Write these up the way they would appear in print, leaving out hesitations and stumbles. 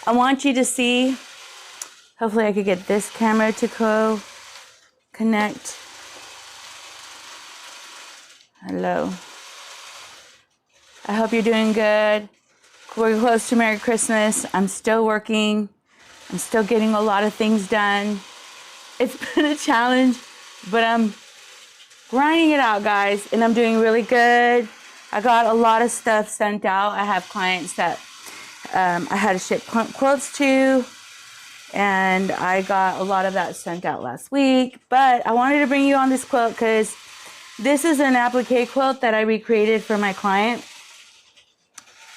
I want you to see, hopefully I could get this camera to connect. Hello. I hope you're doing good. We're close to Merry Christmas. I'm still working. I'm still getting a lot of things done. It's been a challenge, but I'm grinding it out, guys, and I'm doing really good. I got a lot of stuff sent out. I have clients that I had to ship quilts to, and I got a lot of that sent out last week. But I wanted to bring you on this quilt because this is an applique quilt that I recreated for my client.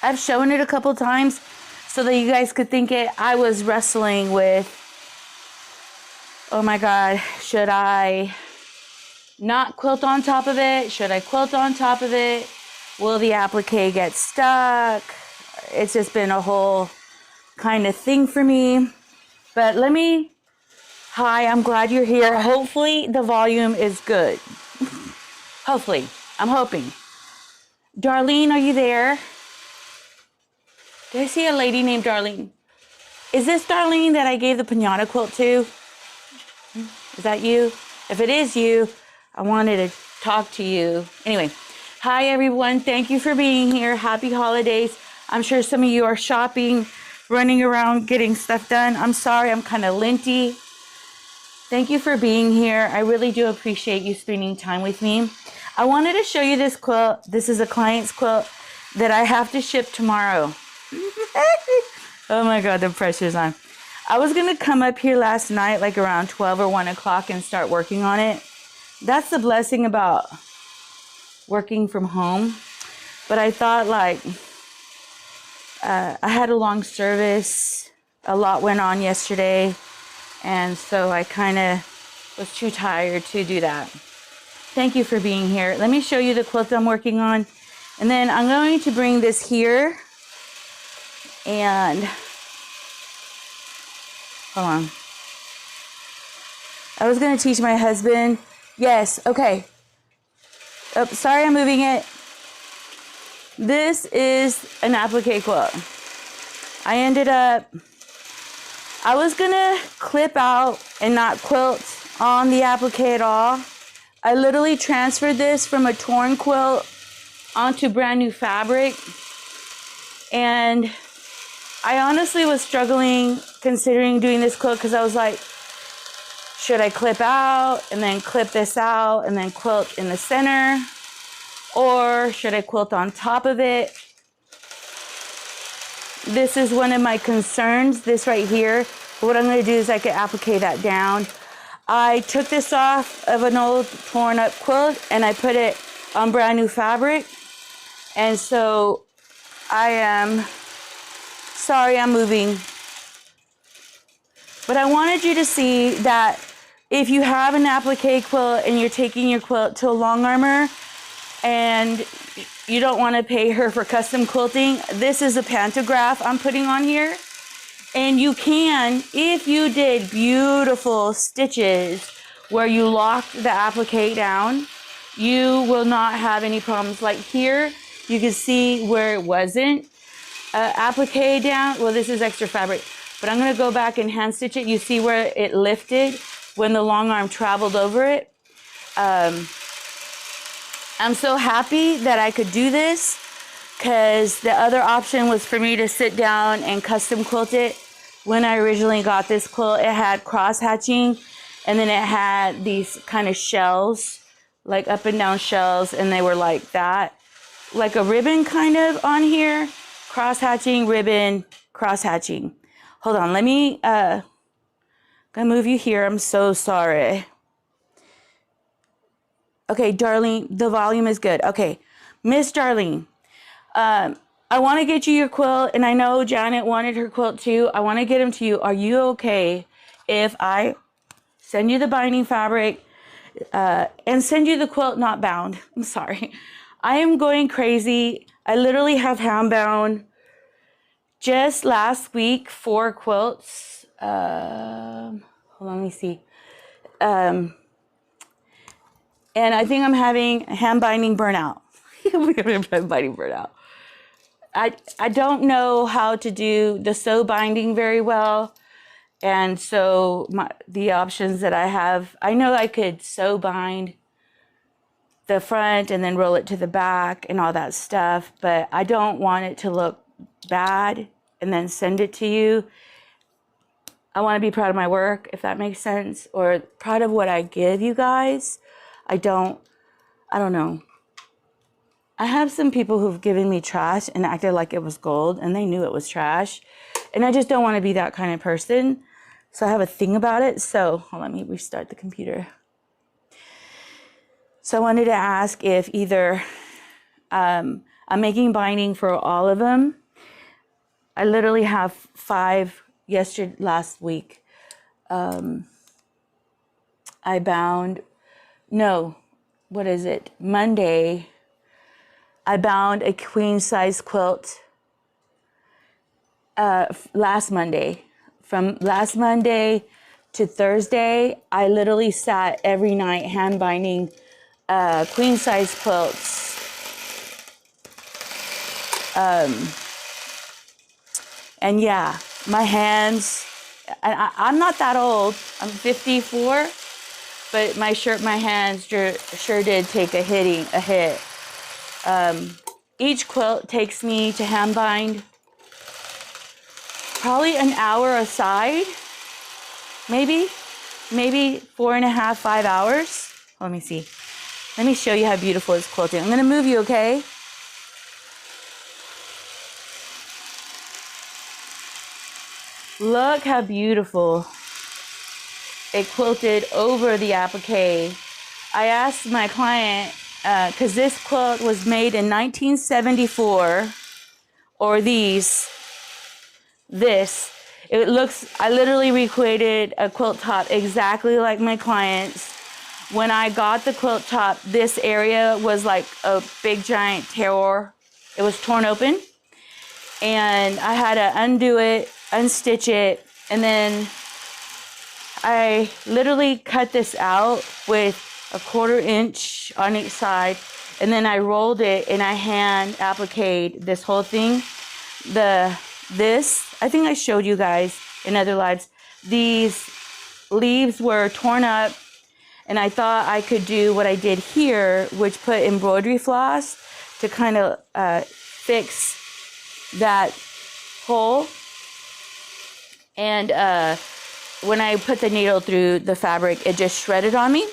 I've shown it a couple times so that you guys could think I was wrestling with, oh my God, should I not quilt on top of it? Should I quilt on top of it? Will the applique get stuck? It's just been a whole kind of thing for me. But hi, I'm glad you're here. Hopefully the volume is good. Hopefully, I'm hoping. Darlene, are you there? Did I see a lady named Darlene? Is this Darlene that I gave the piñata quilt to? Is that you? If it is you, I wanted to talk to you. Anyway, hi everyone. Thank you for being here. Happy holidays. I'm sure some of you are shopping, running around, getting stuff done. I'm sorry, I'm kind of linty. Thank you for being here. I really do appreciate you spending time with me. I wanted to show you this quilt. This is a client's quilt that I have to ship tomorrow. Oh my God, the pressure's on. I was going to come up here last night, like around 12 or 1 o'clock and start working on it. That's the blessing about working from home. But I thought I had a long service. A lot went on yesterday. And so I kind of was too tired to do that. Thank you for being here. Let me show you the quilt I'm working on. And then I'm going to bring this here. And hold on. I was going to teach my husband. Yes, okay. Oh, sorry, I'm moving it. This is an applique quilt. I was going to clip out and not quilt on the applique at all. I literally transferred this from a torn quilt onto brand new fabric. And I honestly was struggling considering doing this quilt because I was like, should I clip out and then clip this out and then quilt in the center? Or should I quilt on top of it? This is one of my concerns, this right here. What I'm going to do is I can applique that down. I took this off of an old torn up quilt and I put it on brand new fabric. And so I am sorry I'm moving. But I wanted you to see that if you have an applique quilt and you're taking your quilt to a long armor and you don't want to pay her for custom quilting, this is a pantograph I'm putting on here. And you can, if you did beautiful stitches where you locked the applique down, you will not have any problems. Like here, you can see where it wasn't applique down. Well, this is extra fabric, but I'm going to go back and hand stitch it. You see where it lifted when the long arm traveled over it. I'm so happy that I could do this because the other option was for me to sit down and custom quilt it. When I originally got this quilt, it had cross hatching and then it had these kind of shells, like up and down shells, and they were like that, like a ribbon kind of on here. Cross hatching, ribbon, cross hatching. Hold on, let me gonna move you here. I'm so sorry. Okay, Darlene, the volume is good. Okay, Miss Darlene, I want to get you your quilt, and I know Janet wanted her quilt too. I want to get them to you. Are you okay if I send you the binding fabric and send you the quilt not bound? I'm sorry. I am going crazy. I literally have hand bound just last week 4 quilts. Hold on, let me see. And I think I'm having hand binding burnout. We're having hand binding burnout. I don't know how to do the sew binding very well. And so the options that I have, I know I could sew bind the front and then roll it to the back and all that stuff, but I don't want it to look bad and then send it to you. I want to be proud of my work, if that makes sense, or proud of what I give you guys. I don't know. I have some people who've given me trash and acted like it was gold, and they knew it was trash. And I just don't want to be that kind of person. So I have a thing about it. So let me restart the computer. So I wanted to ask if either I'm making binding for all of them. I literally have 5 last week. I bound, no, what is it? Monday, I bound a queen size quilt last Monday. From last Monday to Thursday, I literally sat every night hand binding queen size quilts. And yeah, my hands, I'm not that old. I'm 54, but my hands sure did take a hit. Each quilt takes me to hand bind probably an hour a side, maybe 4.5, 5 hours. Let me see. Let me show you how beautiful this quilting. I'm gonna move you, okay? Look how beautiful it quilted over the applique. I asked my client, because this quilt was made in 1974, or this. It looks, I literally recreated a quilt top exactly like my client's. When I got the quilt top, this area was like a big giant tear. It was torn open. And I had to undo it, unstitch it, and then I literally cut this out with a 1/4 inch on each side, and then I rolled it and I hand appliqued this whole thing. I think I showed you guys in other lives, these leaves were torn up, and I thought I could do what I did here, which put embroidery floss to kind of fix that hole. And when I put the needle through the fabric, it just shredded on me.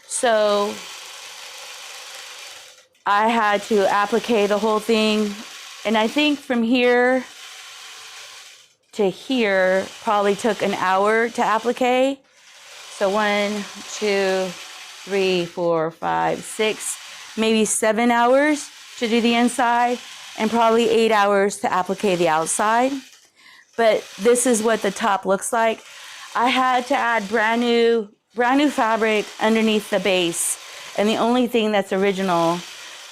So I had to applique the whole thing. And I think from here to here probably took an hour to applique. So 1, 2, 3, 4, 5, 6, maybe 7 hours to do the inside, and probably 8 hours to applique the outside. But this is what the top looks like. I had to add brand new fabric underneath the base. And the only thing that's original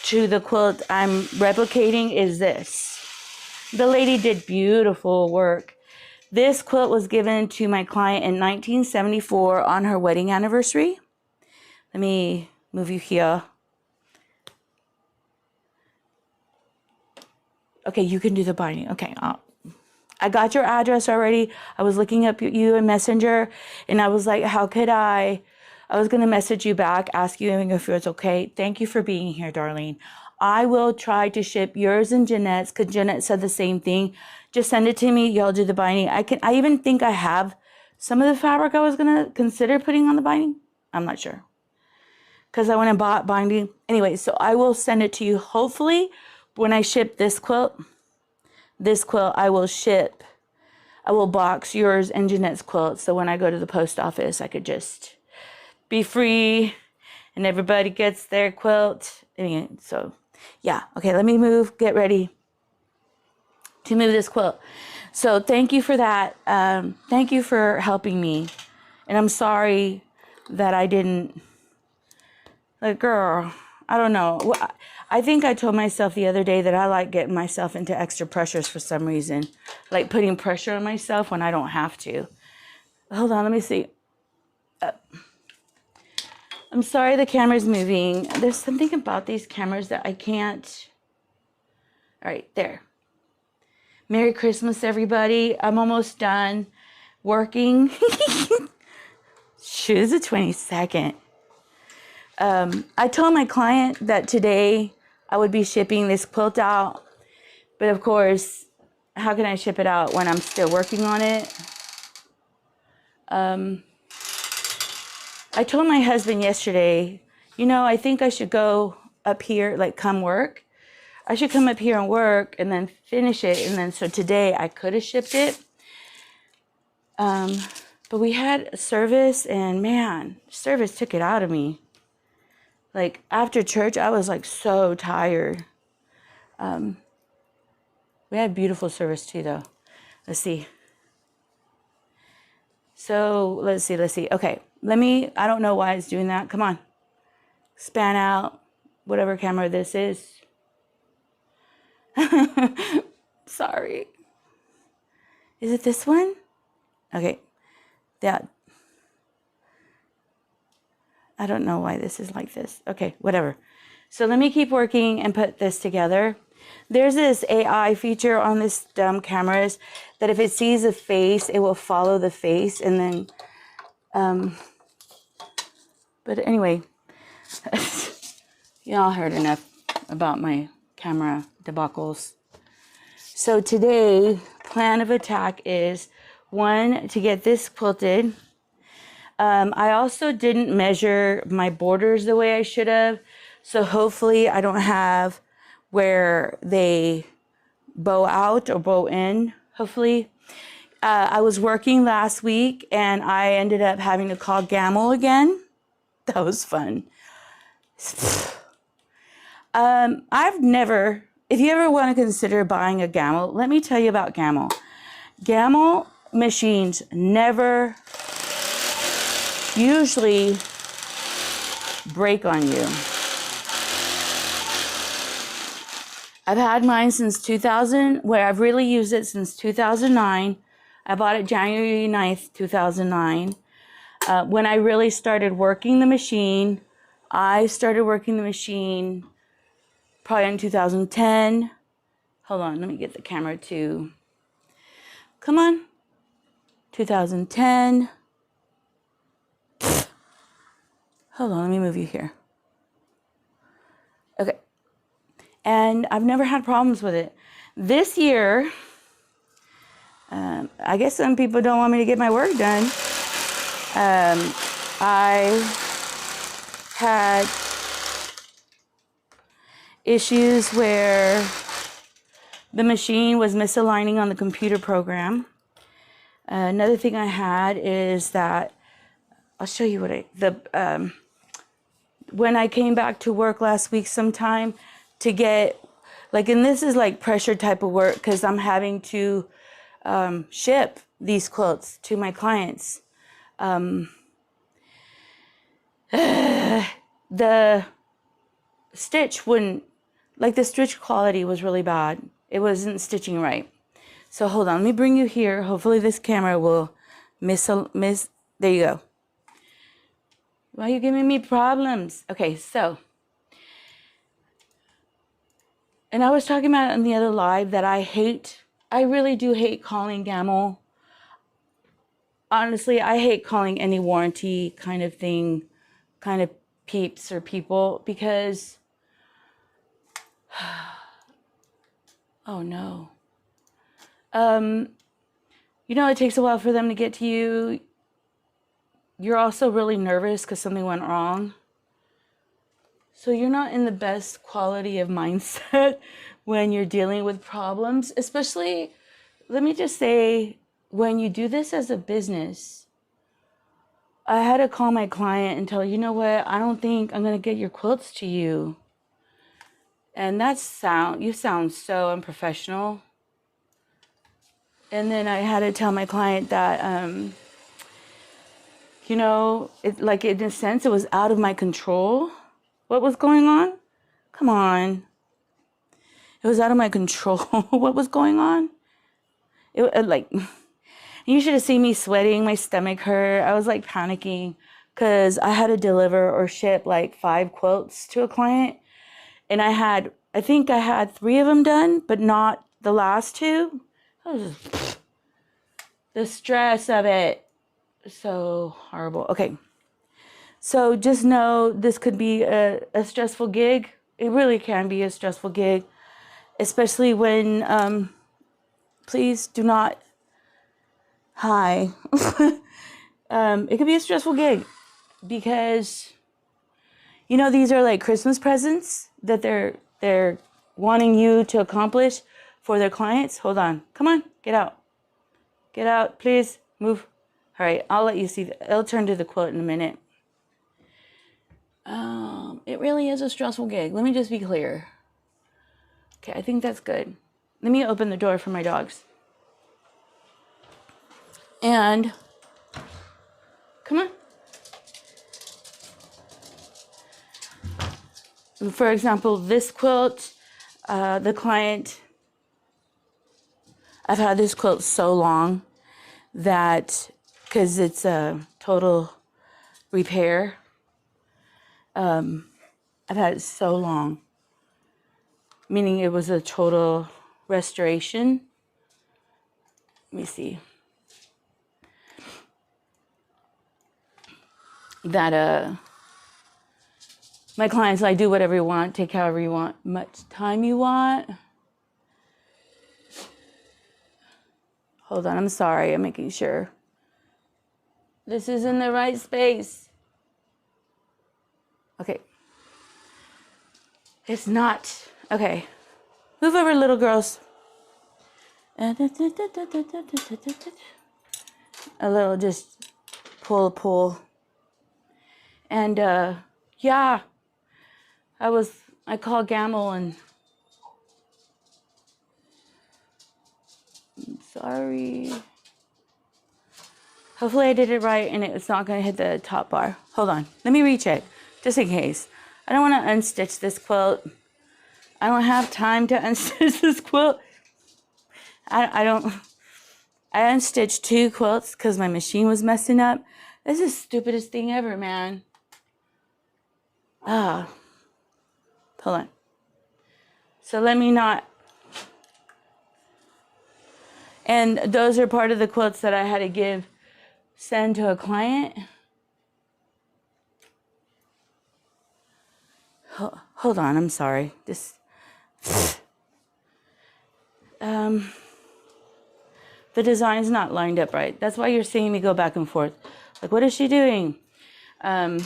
to the quilt I'm replicating is this. The lady did beautiful work. This quilt was given to my client in 1974 on her wedding anniversary. Let me move you here. Okay, you can do the binding. Okay, I got your address already. I was looking up you in Messenger, and I was like, how could I was going to message you back, ask you if it was okay. Thank you for being here, darling. I will try to ship yours and Jeanette's, because Jeanette said the same thing. Just send it to me. Y'all do the binding. I even think I have some of the fabric I was going to consider putting on the binding. I'm not sure, because I went and bought binding. Anyway, so I will send it to you. Hopefully, when I ship this quilt, I will box yours and Jeanette's quilt. So when I go to the post office, I could just be free and everybody gets their quilt. So yeah, okay, let me get ready to move this quilt. So thank you for that. Thank you for helping me. And I'm sorry that I didn't, girl, I don't know. I think I told myself the other day that I like getting myself into extra pressures for some reason. Like putting pressure on myself when I don't have to. Hold on, let me see. I'm sorry the camera's moving. There's something about these cameras that I can't. All right, there. Merry Christmas, everybody. I'm almost done working. Shoot, it's the 22nd. I told my client that today I would be shipping this quilt out. But of course, how can I ship it out when I'm still working on it? I told my husband yesterday, I think I should go up here, like come work. I should come up here and work and then finish it. And then so today I could have shipped it. But we had service and man, service took it out of me. Like after church, I was like so tired. We had beautiful service too though. Let's see. So let's see. Okay, I don't know why it's doing that. Come on. Span out, whatever camera this is. Sorry. Is it this one? Okay. That. I don't know why this is like this. Okay, whatever. So let me keep working and put this together. There's this AI feature on this dumb cameras that if it sees a face, it will follow the face and then, but anyway, y'all heard enough about my camera debacles. So today, plan of attack is 1, to get this quilted. I also didn't measure my borders the way I should have. So hopefully I don't have where they bow out or bow in, hopefully. I was working last week and I ended up having to call Gamble again. That was fun. If you ever want to consider buying a Gamble, let me tell you about Gamble. Gamble machines never usually break on you. I've had mine since 2000, where I've really used it since 2009. I bought it January 9th, 2009. When I really started working the machine, I started working the machine probably in 2010. Hold on, let me get the camera to, come on, 2010. Hold on, let me move you here. Okay. And I've never had problems with it. This year, I guess some people don't want me to get my work done. I had issues where the machine was misaligning on the computer program. Another thing I had is that, I'll show you when I came back to work last week sometime to get, and this is like pressure type of work because I'm having to ship these quilts to my clients. The stitch wouldn't, the stitch quality was really bad. It wasn't stitching right. So hold on, let me bring you here. Hopefully this camera will there you go. Why are you giving me problems? Okay, so, and I was talking about in the other live that I really do hate calling Gamble. Honestly, I hate calling any warranty kind of thing, kind of peeps or people, because, oh no. It takes a while for them to get to you. You're also really nervous because something went wrong. So you're not in the best quality of mindset when you're dealing with problems, especially, let me just say, when you do this as a business. I had to call my client and tell her, you know what, I don't think I'm going to get your quilts to you. And you sound so unprofessional. And then I had to tell my client that, in a sense, it was out of my control. What was going on? Come on. It was out of my control. What was going on? You should have seen me sweating. My stomach hurt. I was panicking because I had to deliver or ship 5 quilts to a client. And I think I had 3 of them done, but not the last 2. The stress of it is so horrible. Okay. So just know this could be a stressful gig. It really can be a stressful gig, especially when, please do not, hi. It could be a stressful gig because, you know, these are like Christmas presents that they're wanting you to accomplish for their clients. Hold on. Come on. Get out. Get out, please. Move. All right. I'll let you see. I'll turn to the quote in a minute. It really is a stressful gig. Let me just be clear. Okay, I think that's good. Let me open the door for my dogs. And, come on. For example, this quilt, the client, I've had this quilt so long that, because it's a total repair, I've had it so long, meaning it was a total restoration. Let me see. That my clients like, do whatever you want, take however you want, much time you want. Hold on, I'm sorry, I'm making sure this is in the right space. Okay. It's not. Okay. Move over, little girls. A little just pull. And yeah, I called Gamble and I'm sorry. Hopefully I did it right and it's not gonna hit the top bar. Hold on, let me recheck, just in case. I don't wanna unstitch this quilt. I don't have time to unstitch this quilt. I unstitched 2 quilts because my machine was messing up. This is the stupidest thing ever, man. Hold on. So let me not. And those are part of the quilts that I had to send to a client. Hold on, I'm sorry. The design's not lined up right. That's why you're seeing me go back and forth. Like, what is she doing? I'm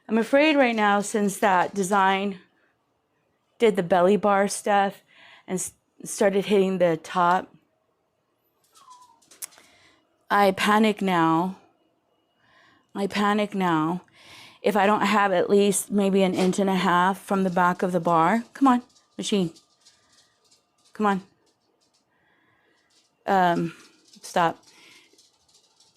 afraid right now, since that design did the belly bar stuff and started hitting the top, I panic now. If I don't have at least maybe 1.5 inches from the back of the bar. Come on, machine. Come on. Stop.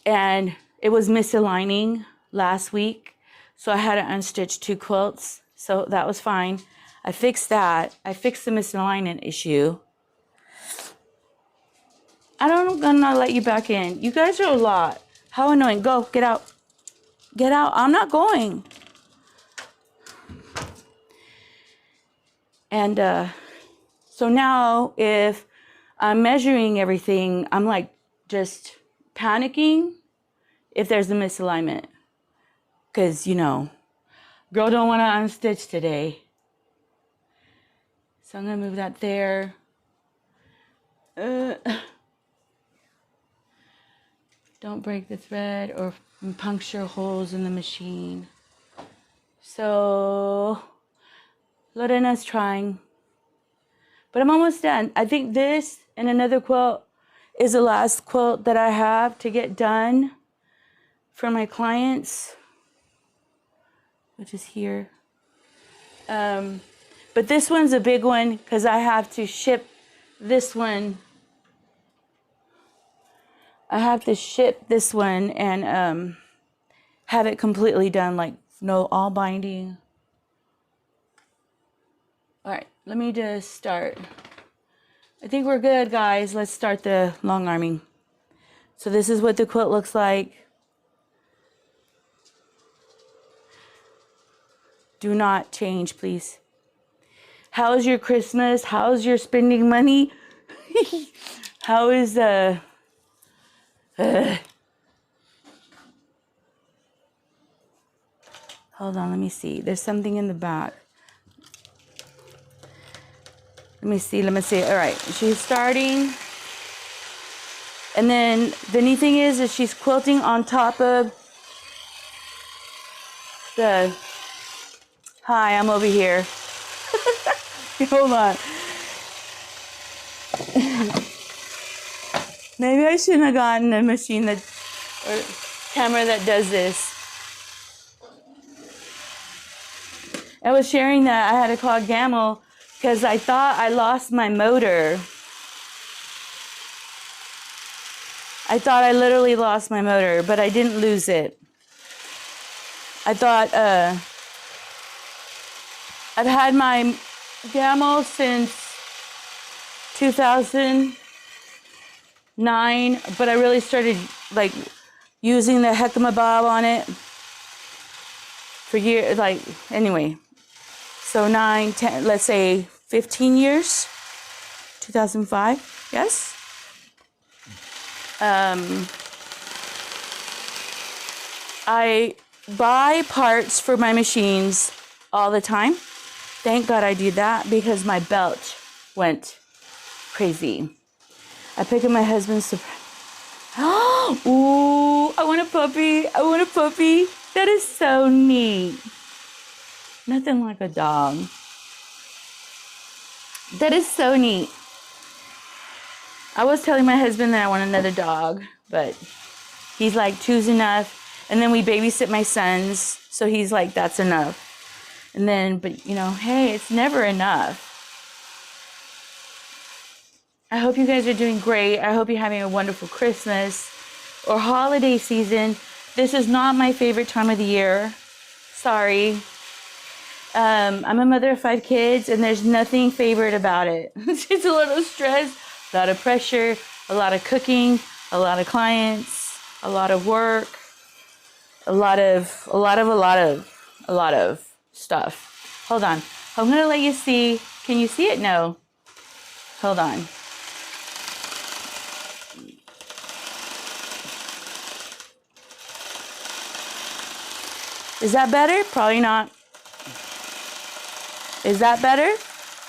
And it was misaligning last week, so I had to unstitch 2 quilts, so that was fine. I fixed that. I fixed the misalignment issue. I'm gonna let you back in. You guys are a lot. How annoying. Go, get out. Get out. I'm not going. And so now if I'm measuring everything, I'm like just panicking if there's a misalignment. Because, you know, girl don't want to unstitch today. So I'm going to move that there. Don't break the thread or puncture holes in the machine. So Lorena's trying. But I'm almost done. I think this and another quilt is the last quilt that I have to get done for my clients, which is here. But this one's a big one because I have to ship this one. I have to ship this one and have it completely done, like no all binding. All right, let me just start. I think we're good, guys. Let's start the long arming. So this is what the quilt looks like. Do not change, please. How's your Christmas? How's your spending money? How is hold on, let me see. There's something in the back. Let me see. All right, she's starting. And then the neat thing is she's quilting on top of the, hi, I'm over here. Hold on. Maybe I shouldn't have gotten a machine or camera that does this. I was sharing that I had to call Gamel because I thought I lost my motor. I thought I literally lost my motor, but I didn't lose it. I thought I've had my Gamel since 2009, but I really started like using the Hekima Bob on it for years, like, anyway. So 9, 10, let's say 15 years, 2005, yes? I buy parts for my machines all the time. Thank God I do that because my belt went crazy. I pick up my husband's surprise. Ooh, I want a puppy. I want a puppy. That is so neat. Nothing like a dog. That is so neat. I was telling my husband that I want another dog, but he's like, two's enough. And then we babysit my sons, so he's like, that's enough. And then, but you know, hey, it's never enough. I hope you guys are doing great. I hope you're having a wonderful Christmas or holiday season. This is not my favorite time of the year. Sorry. I'm a mother of 5 kids, and there's nothing favorite about it. It's a lot of stress, a lot of pressure, a lot of cooking, a lot of clients, a lot of work, a lot of stuff. Hold on. I'm going to let you see. Can you see it? No. Hold on. Is that better? Probably not. Is that better?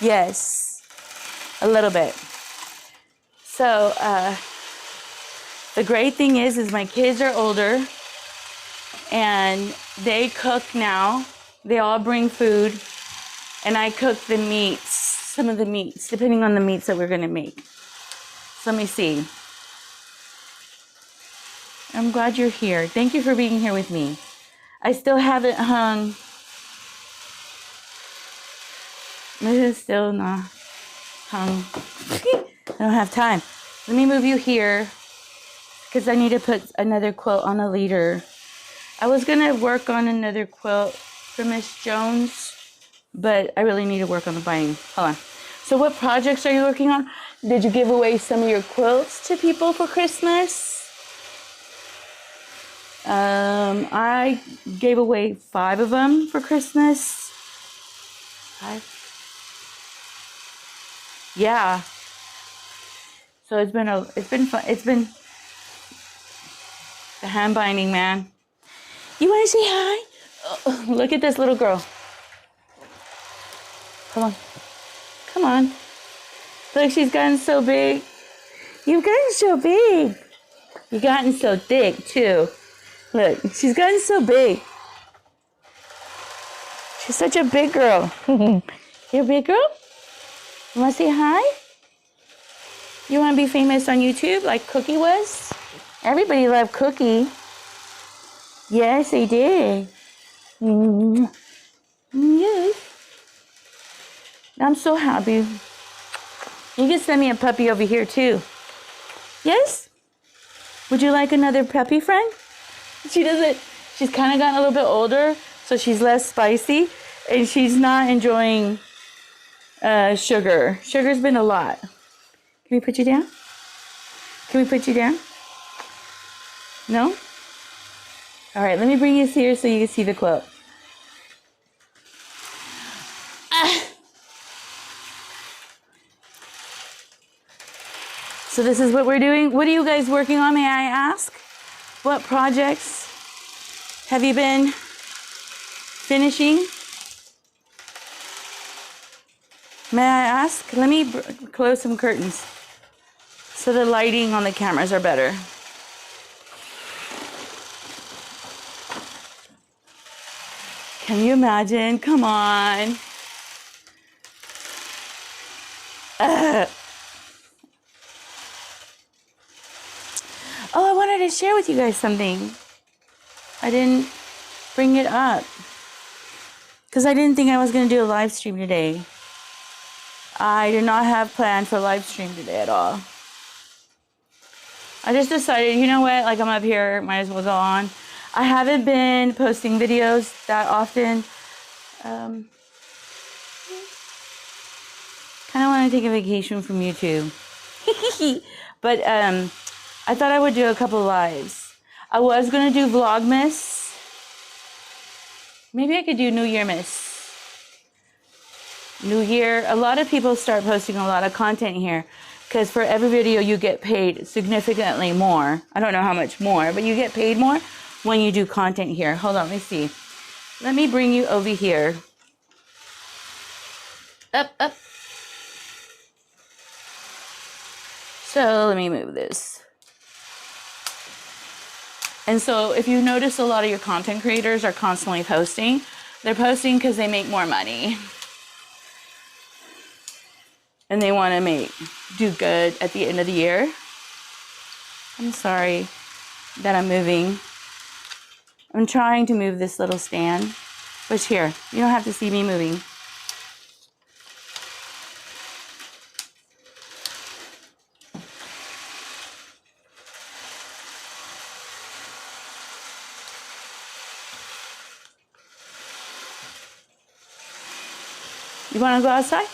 Yes. A little bit. So, the great thing is my kids are older and they cook now. They all bring food and I cook the meats, some of the meats, depending on the meats that we're going to make. So let me see. I'm glad you're here. Thank you for being here with me. I still haven't hung. It's still not hung. I don't have time. Let me move you here because I need to put another quilt on a leader. I was going to work on another quilt for Miss Jones, but I really need to work on the binding. Hold on. So what projects are you working on? Did you give away some of your quilts to people for Christmas? I gave away 5 of them for Christmas. 5? Yeah. So it's been fun. It's been the hand binding, man. You want to say hi? Oh, look at this little girl. Come on. Come on. Look, she's gotten so big. You've gotten so big. You've gotten so thick, too. Look, she's gotten so big. She's such a big girl. You're a big girl? You want to say hi? You want to be famous on YouTube like Cookie was? Everybody loved Cookie. Yes, they did. Yes. I'm so happy. You can send me a puppy over here too. Yes? Would you like another puppy friend? She's kind of gotten a little bit older, so she's less spicy, and she's not enjoying sugar. Sugar's been a lot. Can we put you down? Can we put you down? No? All right, let me bring you here so you can see the quilt. So this is what we're doing. What are you guys working on, may I ask? What projects have you been finishing? May I ask? Let me close some curtains so the lighting on the cameras are better. Can you imagine? Come on. Oh, I wanted to share with you guys something. I didn't bring it up because I didn't think I was going to do a live stream today. I did not have planned for a live stream today at all. I just decided, you know what, like I'm up here, might as well go on. I haven't been posting videos that often. Kind of want to take a vacation from YouTube. But I thought I would do a couple lives. I was going to do Vlogmas. Maybe I could do New Year Miss. New Year. A lot of people start posting a lot of content here because for every video you get paid significantly more. I don't know how much more, but you get paid more when you do content here. Hold on, let me see. Let me bring you over here. Up, up. So let me move this. And so if you notice, a lot of your content creators are constantly posting. They're posting because they make more money. And they want to do good at the end of the year. I'm sorry that I'm moving. I'm trying to move this little stand. But here, you don't have to see me moving. You want to go outside?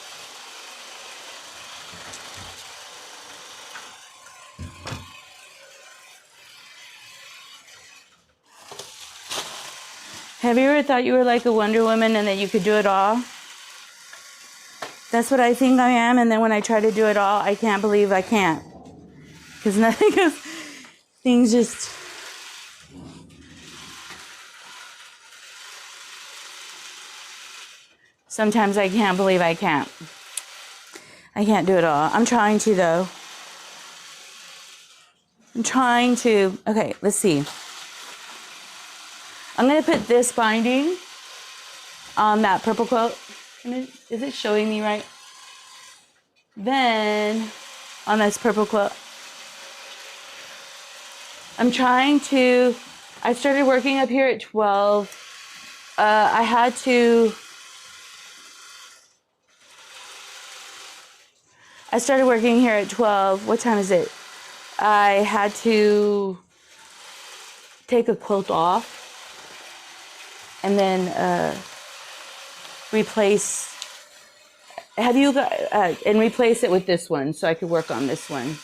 Have you ever thought you were like a Wonder Woman and that you could do it all? That's what I think I am, and then when I try to do it all, I can't believe I can't. Because nothing goes, things just... Sometimes I can't believe I can't. I can't do it all. I'm trying to, though. I'm trying to... Okay, let's see. I'm going to put this binding on that purple quilt. Is it showing me right? Then, on this purple quilt. I'm trying to... I started working up here at 12. I had to... I started working here at 12. What time is it? I had to take a quilt off and then replace. Have you got and replace it with this one so I could work on this one.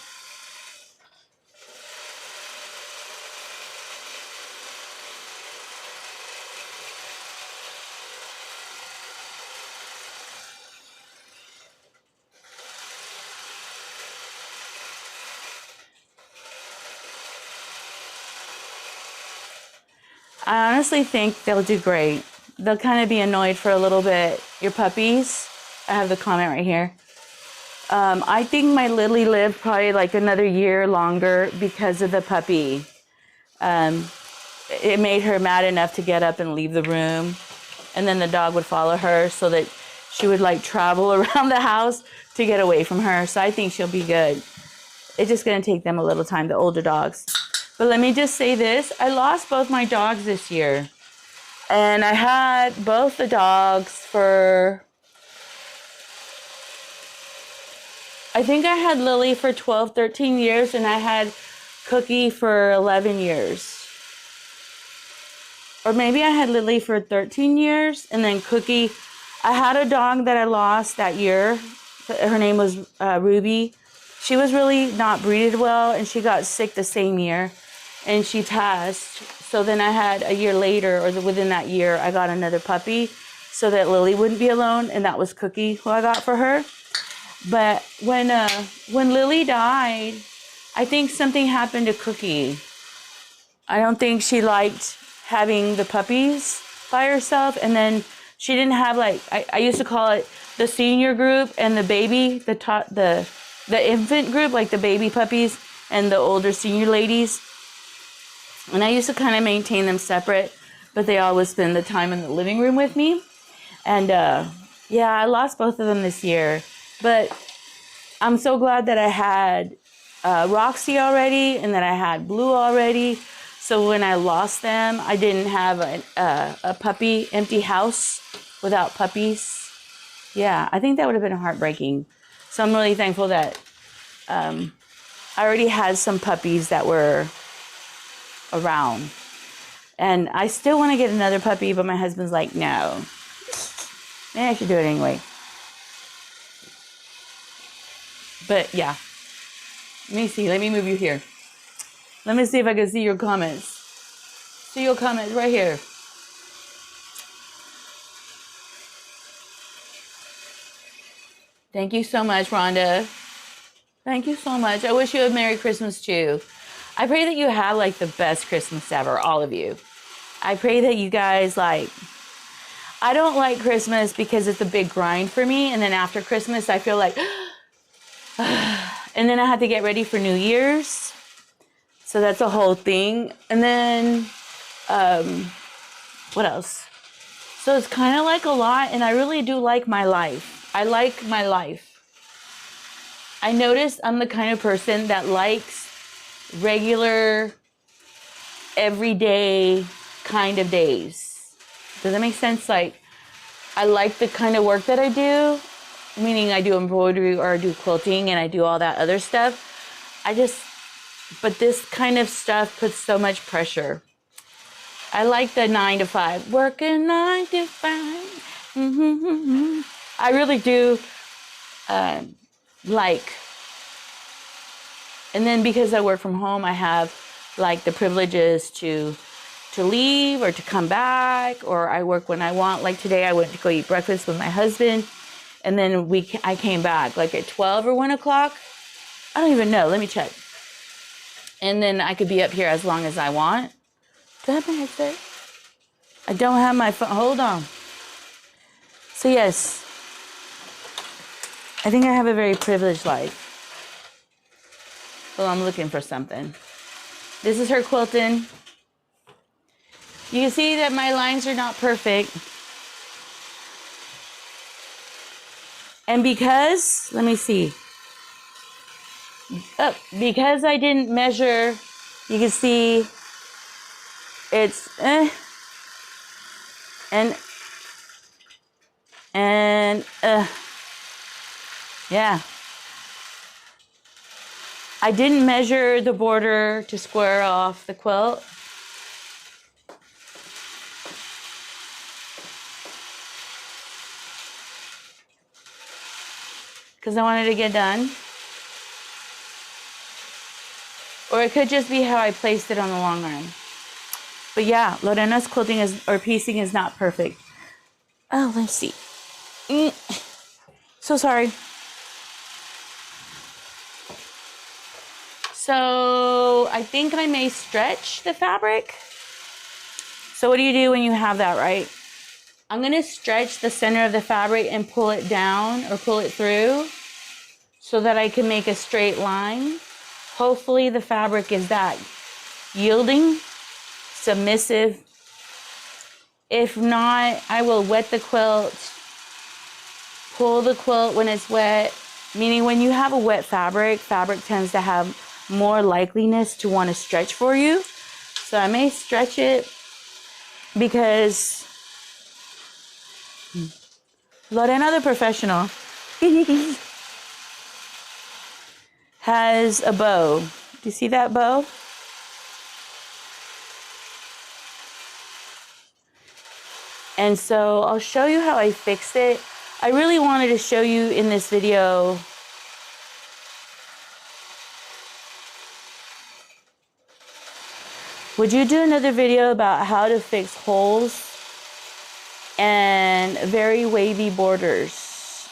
I honestly think they'll do great. They'll kind of be annoyed for a little bit. Your puppies, I have the comment right here. I think my Lily lived probably like another year longer because of the puppy. It made her mad enough to get up and leave the room. And then the dog would follow her so that she would like travel around the house to get away from her. So I think she'll be good. It's just going to take them a little time, the older dogs. But let me just say this. I lost both my dogs this year. And I had both the dogs for... I think I had Lily for 12, 13 years. And I had Cookie for 11 years. Or maybe I had Lily for 13 years. And then Cookie... I had a dog that I lost that year. Her name was Ruby. She was really not breeded well. And she got sick the same year. And she passed. So then I had a year later, or within that year, I got another puppy so that Lily wouldn't be alone. And that was Cookie, who I got for her. But when Lily died, I think something happened to Cookie. I don't think she liked having the puppies by herself, and then she didn't have like I used to call it the senior group and the baby, the infant group, like the baby puppies and the older senior ladies. And I used to kind of maintain them separate, but they always spend the time in the living room with me. And yeah, I lost both of them this year, but I'm so glad that I had Roxy already and that I had Blue already. So when I lost them, I didn't have a puppy, empty house without puppies. Yeah, I think that would have been heartbreaking. So I'm really thankful that I already had some puppies that were around. And I still want to get another puppy, but my husband's like, no. Maybe I should do it anyway. But yeah. Let me see. Let me move you here. Let me see if I can see your comments. See your comments right here. Thank you so much, Rhonda. Thank you so much. I wish you a Merry Christmas too. I pray that you have like the best Christmas ever, all of you. I pray that you guys like, I don't like Christmas because it's a big grind for me. And then after Christmas, I feel like, and then I have to get ready for New Year's. So that's a whole thing. And then, what else? So it's kind of like a lot, and I really do like my life. I like my life. I notice I'm the kind of person that likes regular, everyday kind of days. Does that make sense? Like, I like the kind of work that I do, meaning I do embroidery or I do quilting and I do all that other stuff. But this kind of stuff puts so much pressure. I like the 9 to 5, working 9 to 5. I really do like. And then because I work from home, I have like the privileges to leave or to come back, or I work when I want. Like today, I went to go eat breakfast with my husband, and then I came back like at 12 or 1 o'clock. I don't even know. Let me check. And then I could be up here as long as I want. Do I have my headset? I don't have my phone. Hold on. So yes, I think I have a very privileged life. Well, I'm looking for something. This is her quilting. You can see that my lines are not perfect. And because, let me see. Because I didn't measure, you can see it's yeah. I didn't measure the border to square off the quilt. Because I wanted to get done. Or it could just be how I placed it on the long run. But yeah, Lorena's quilting or piecing is not perfect. Oh, let's see. So sorry. So I think I may stretch the fabric. So what do you do when you have that, right? I'm going to stretch the center of the fabric and pull it down or pull it through so that I can make a straight line. Hopefully the fabric is that yielding, submissive. If not, I will wet the quilt, pull the quilt when it's wet, meaning when you have a wet fabric tends to have more likeliness to want to stretch for you. So I may stretch it because Lorena the professional has a bow. Do you see that bow? And so I'll show you how I fixed it. I really wanted to show you in this video would you do another video about how to fix holes and very wavy borders?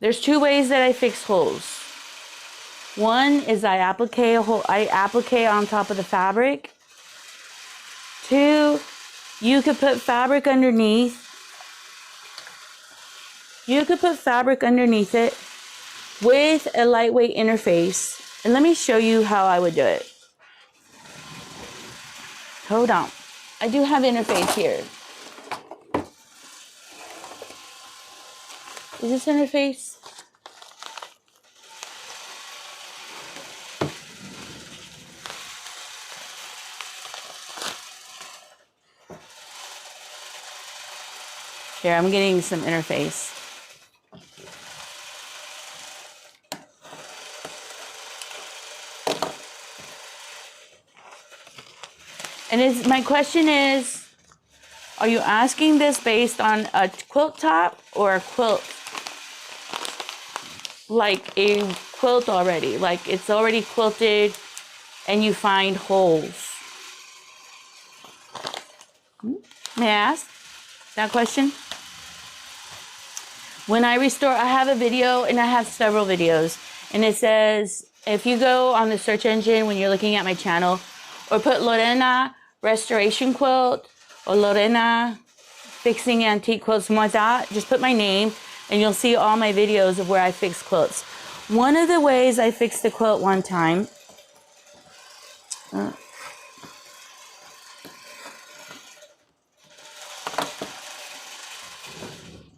There's two ways that I fix holes. One is I applique on top of the fabric. Two, you could put fabric underneath. You could put fabric underneath it with a lightweight interface. And let me show you how I would do it. Hold on. I do have interface here. Is this interface? Here, I'm getting some interface. And my question is, are you asking this based on a quilt top or a quilt? Like a quilt already, like it's already quilted and you find holes? May I ask that question? When I restore, I have a video, and I have several videos, and it says, if you go on the search engine when you're looking at my channel, or put Lorena Restoration Quilt, or Lorena Fixing Antique Quilts, something like that, just put my name, and you'll see all my videos of where I fix quilts. One of the ways I fixed the quilt one time,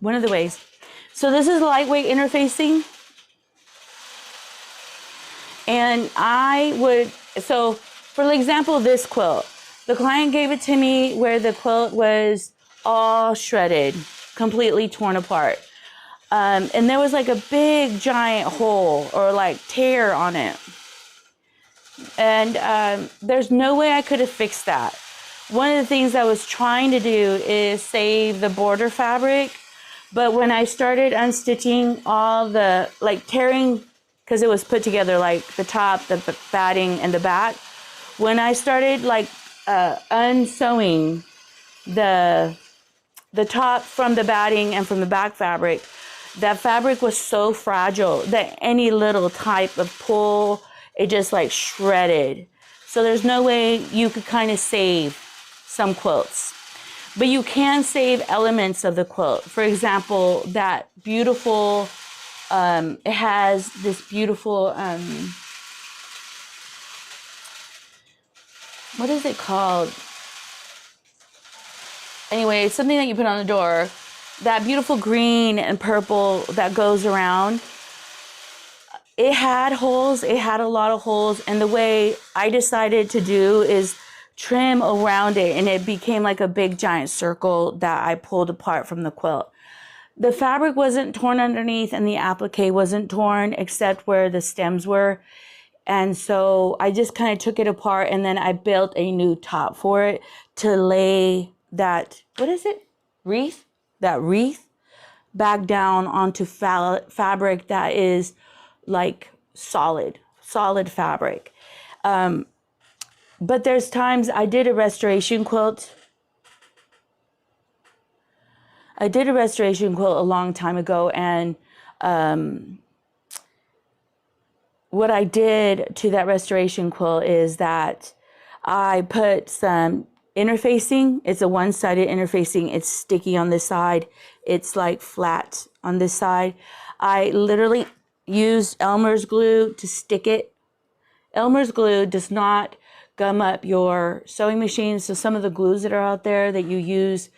one of the ways. So this is lightweight interfacing. And so for example, this quilt, the client gave it to me where the quilt was all shredded, completely torn apart. And there was like a big giant hole or like tear on it. And there's no way I could have fixed that. One of the things I was trying to do is save the border fabric. But when I started unstitching all the, like tearing, because it was put together like the top, the batting, and the back. When I started like unsewing the top from the batting and from the back fabric, that fabric was so fragile that any little type of pull, it just like shredded. So there's no way you could kind of save some quilts. But you can save elements of the quilt. For example, that beautiful, it has this beautiful, what is it called? Anyway, it's something that you put on the door. That beautiful green and purple that goes around. It had holes, it had a lot of holes. And the way I decided to do is trim around it, and it became like a big giant circle that I pulled apart from the quilt. The fabric wasn't torn underneath and the applique wasn't torn except where the stems were. And so I just kind of took it apart, and then I built a new top for it to lay that, what is it? Wreath? That wreath back down onto fabric that is like solid fabric. But there's times I did a restoration quilt. I did a restoration quilt a long time ago, and what I did to that restoration quilt is that I put some interfacing. It's a one-sided interfacing. It's sticky on this side. It's like flat on this side. I literally used Elmer's glue to stick it. Elmer's glue does not gum up your sewing machine. So some of the glues that are out there that you use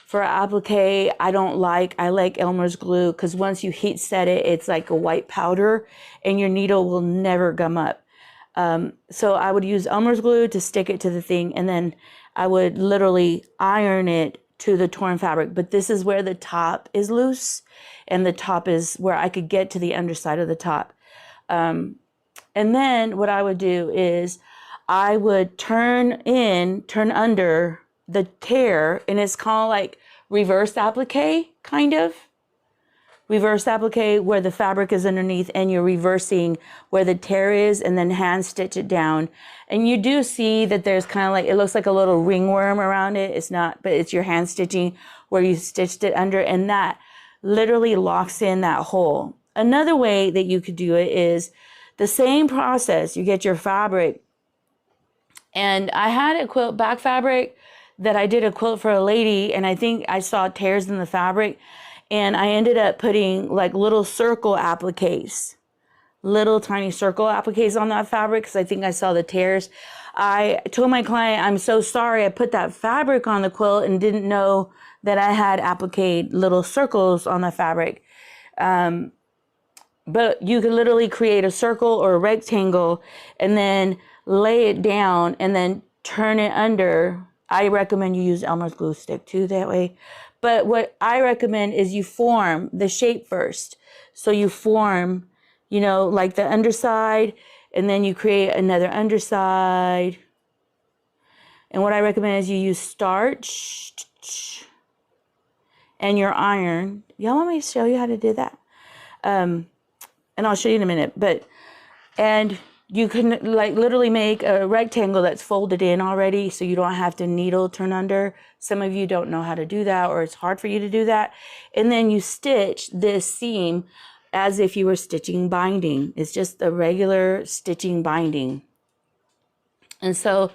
for applique, I don't like. I like Elmer's glue because once you heat set it, it's like a white powder and your needle will never gum up. So I would use Elmer's glue to stick it to the thing, and then I would literally iron it to the torn fabric. But this is where the top is loose, and the top is where I could get to the underside of the top. And then what I would do is I would turn under the tear, and it's called like reverse applique, kind of. Reverse applique, where the fabric is underneath and you're reversing where the tear is, and then hand stitch it down. And you do see that there's kind of like, it looks like a little ringworm around it. It's not, but it's your hand stitching where you stitched it under, and that literally locks in that hole. Another way that you could do it is the same process. You get your fabric, and I had a quilt back fabric that I did a quilt for a lady, and I think I saw tears in the fabric, and I ended up putting like little circle appliques, little tiny circle appliques on that fabric because I think I saw the tears. I told my client, I'm so sorry I put that fabric on the quilt and didn't know that I had appliqued little circles on the fabric. But you can literally create a circle or a rectangle and then lay it down and then turn it under. I recommend you use Elmer's glue stick too that way. But what I recommend is you form the shape first. So you form, you know, like the underside, and then you create another underside. And what I recommend is you use starch and your iron. Y'all want me to show you how to do that? And I'll show you in a minute. And you can like literally make a rectangle that's folded in already, so you don't have to needle turn under. Some of you don't know how to do that, or it's hard for you to do that. And then you stitch this seam as if you were stitching binding. It's just a regular stitching binding. And so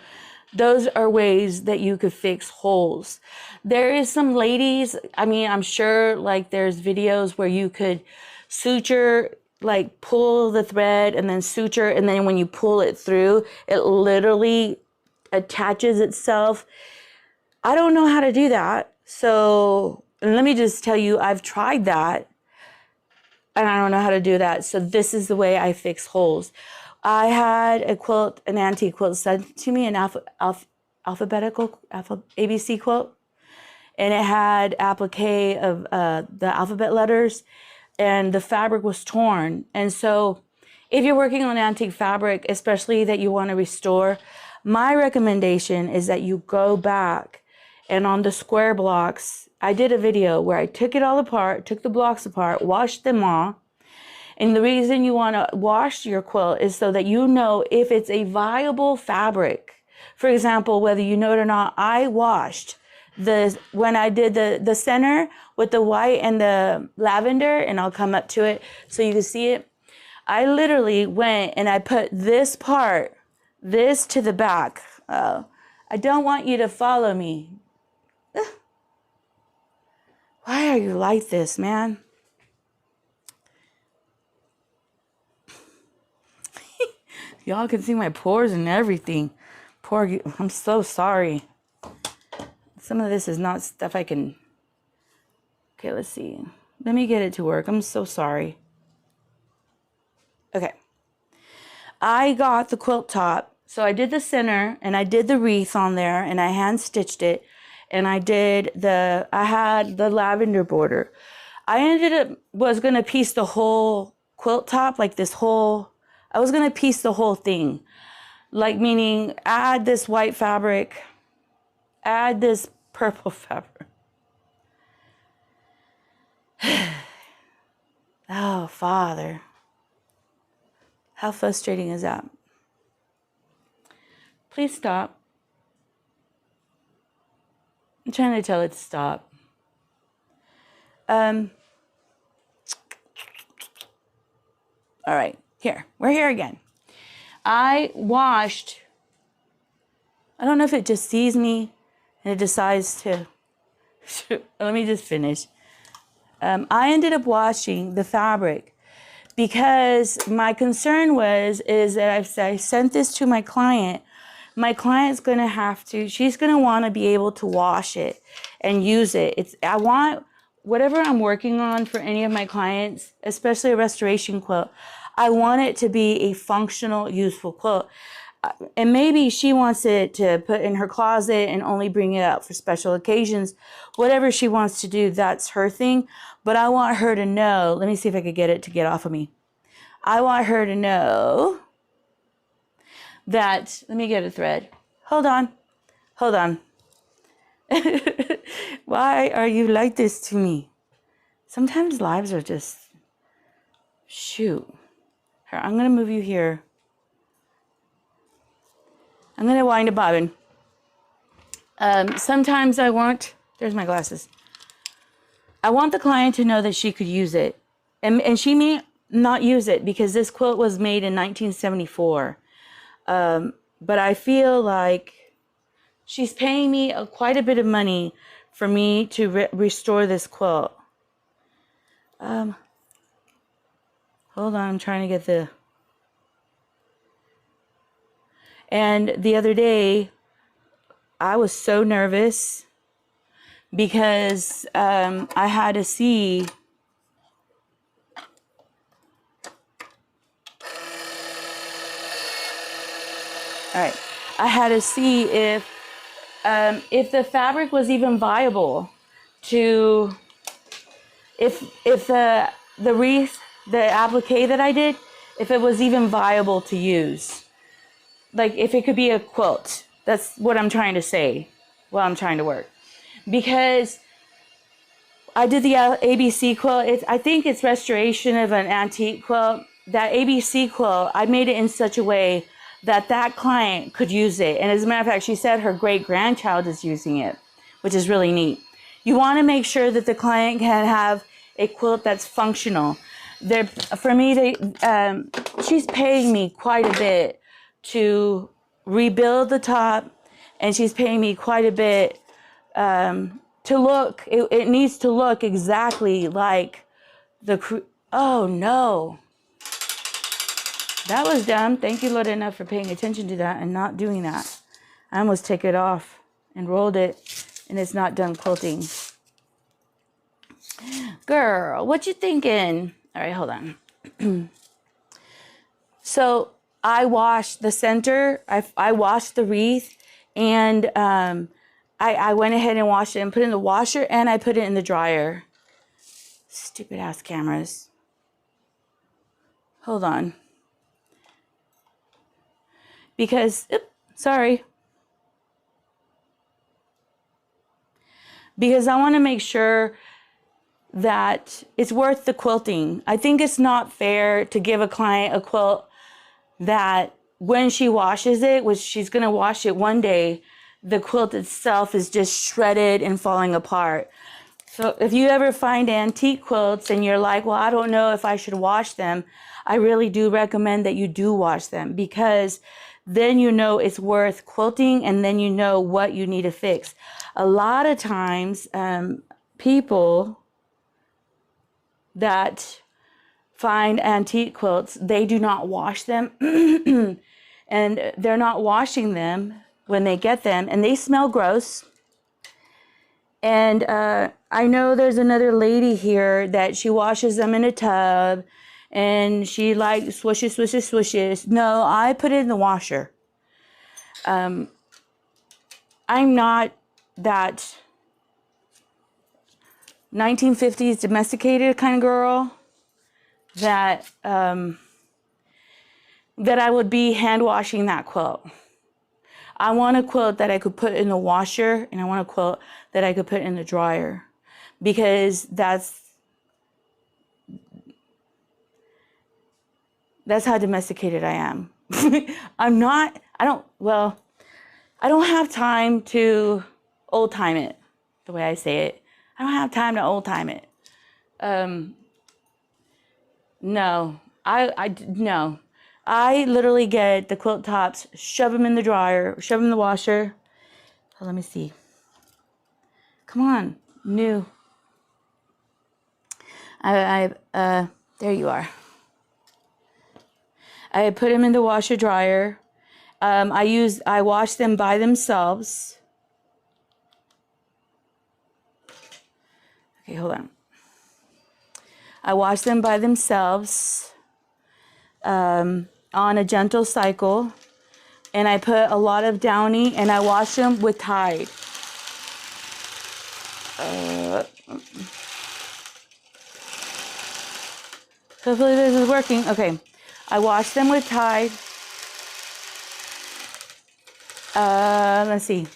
those are ways that you could fix holes. There is some ladies, I mean, I'm sure like there's videos where you could suture, like pull the thread and then suture, and then when you pull it through, it literally attaches itself. I don't know how to do that. So let me just tell you, I've tried that and I don't know how to do that. So this is the way I fix holes. I had a quilt, an antique quilt sent to me, an alphabetical ABC quilt, and it had applique of the alphabet letters, and the fabric was torn. And so if you're working on antique fabric, especially that you want to restore, my recommendation is that you go back and on the square blocks, I did a video where I took it all apart, took the blocks apart, washed them all. And the reason you want to wash your quilt is so that you know if it's a viable fabric. For example, whether you know it or not, I washed when I did the center with the white and the lavender, and I'll come up to it so you can see it. I literally went and I put this part, this to the back. I don't want you to follow me. Why are you like this, man? Y'all can see my pores and everything. I'm so sorry. Some of this is not stuff I can... Okay, let's see. Let me get it to work. I'm so sorry. Okay. I got the quilt top. So I did the center and I did the wreath on there and I hand stitched it. And I had the lavender border. I was going to piece the whole quilt top, like I was going to piece the whole thing. Like meaning add this white fabric, add this purple fabric. Oh, Father. How frustrating is that? Please stop. I'm trying to tell it to stop. All right, we're here again. I washed, I don't know if it just sees me and it decides to, let me just finish. I ended up washing the fabric because my concern is that I sent this to my client. My client's gonna she's gonna wanna be able to wash it and use it. I want, whatever I'm working on for any of my clients, especially a restoration quilt, I want it to be a functional, useful quilt. And maybe she wants it to put in her closet and only bring it out for special occasions. Whatever she wants to do, that's her thing. But I want her to know, let me see if I could get it to get off of me. I want her to know that, let me get a thread. Hold on. Why are you like this to me? Sometimes lives are just, shoot. Here, I'm going to move you here. I'm going to wind a bobbin. Sometimes I want, there's my glasses. I want the client to know that she could use it. And she may not use it because this quilt was made in 1974. But I feel like she's paying me quite a bit of money for me to restore this quilt. Hold on, I'm trying to get the... And the other day, I was so nervous because I had to see... All right, I had to see if the fabric was even viable to... If the wreath, the applique that I did, if it was even viable to use. Like, if it could be a quilt. That's what I'm trying to say while I'm trying to work. Because I did the ABC quilt. I think it's restoration of an antique quilt. That ABC quilt, I made it in such a way that that client could use it. And as a matter of fact, she said her great-grandchild is using it, which is really neat. You want to make sure that the client can have a quilt that's functional. For me, she's paying me quite a bit to rebuild the top, and she's paying me quite a bit to look. It needs to look exactly like the... Oh no, that was dumb. Thank you, Lord, enough for paying attention to that and not doing that. I almost took it off and rolled it, and it's not done quilting. Girl, what you thinking? All right, hold on. So I washed the center. I washed the wreath, and I went ahead and washed it and put it in the washer, and I put it in the dryer. Stupid ass cameras. Hold on. Because, sorry. Because I want to make sure that it's worth the quilting. I think it's not fair to give a client a quilt that when she washes it, which she's going to wash it one day, the quilt itself is just shredded and falling apart. So if you ever find antique quilts and you're like, well, I don't know if I should wash them, I really do recommend that you do wash them, because then you know it's worth quilting, and then you know what you need to fix. A lot of times, people that find antique quilts, they do not wash them and they're not washing them when they get them, and they smell gross. And I know there's another lady here that she washes them in a tub and she like swishes, swishes, swishes. No, I put it in the washer. I'm not that 1950s domesticated kind of girl that that I would be hand washing that quilt. I want a quilt that I could put in the washer, and I want a quilt that I could put in the dryer, because that's how domesticated I am. I don't have time to old time it, the way I say it. I don't have time to old time it. No, no. I literally get the quilt tops, shove them in the dryer, shove them in the washer. Oh, let me see. Come on, new. There you are. I put them in the washer dryer. I wash them by themselves. Okay, hold on. I wash them by themselves on a gentle cycle, and I put a lot of Downy, and I wash them with Tide. Hopefully this is working. Okay, I wash them with Tide. Let's see.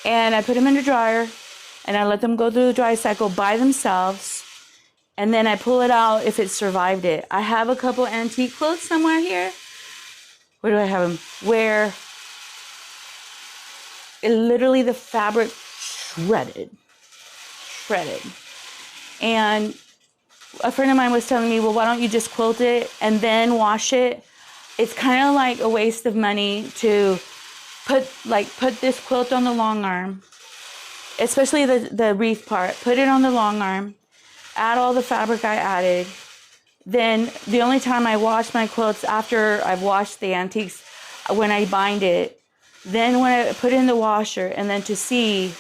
And I put them in the dryer, and I let them go through the dry cycle by themselves. And then I pull it out if it survived it. I have a couple antique quilts somewhere here. Where do I have them? Where literally the fabric shredded. And a friend of mine was telling me, well, why don't you just quilt it and then wash it? It's kind of like a waste of money to put this quilt on the long arm, especially the wreath part. Put it on the long arm, add all the fabric I added. Then the only time I wash my quilts after I've washed the antiques, when I bind it, then when I put it in the washer, and then to see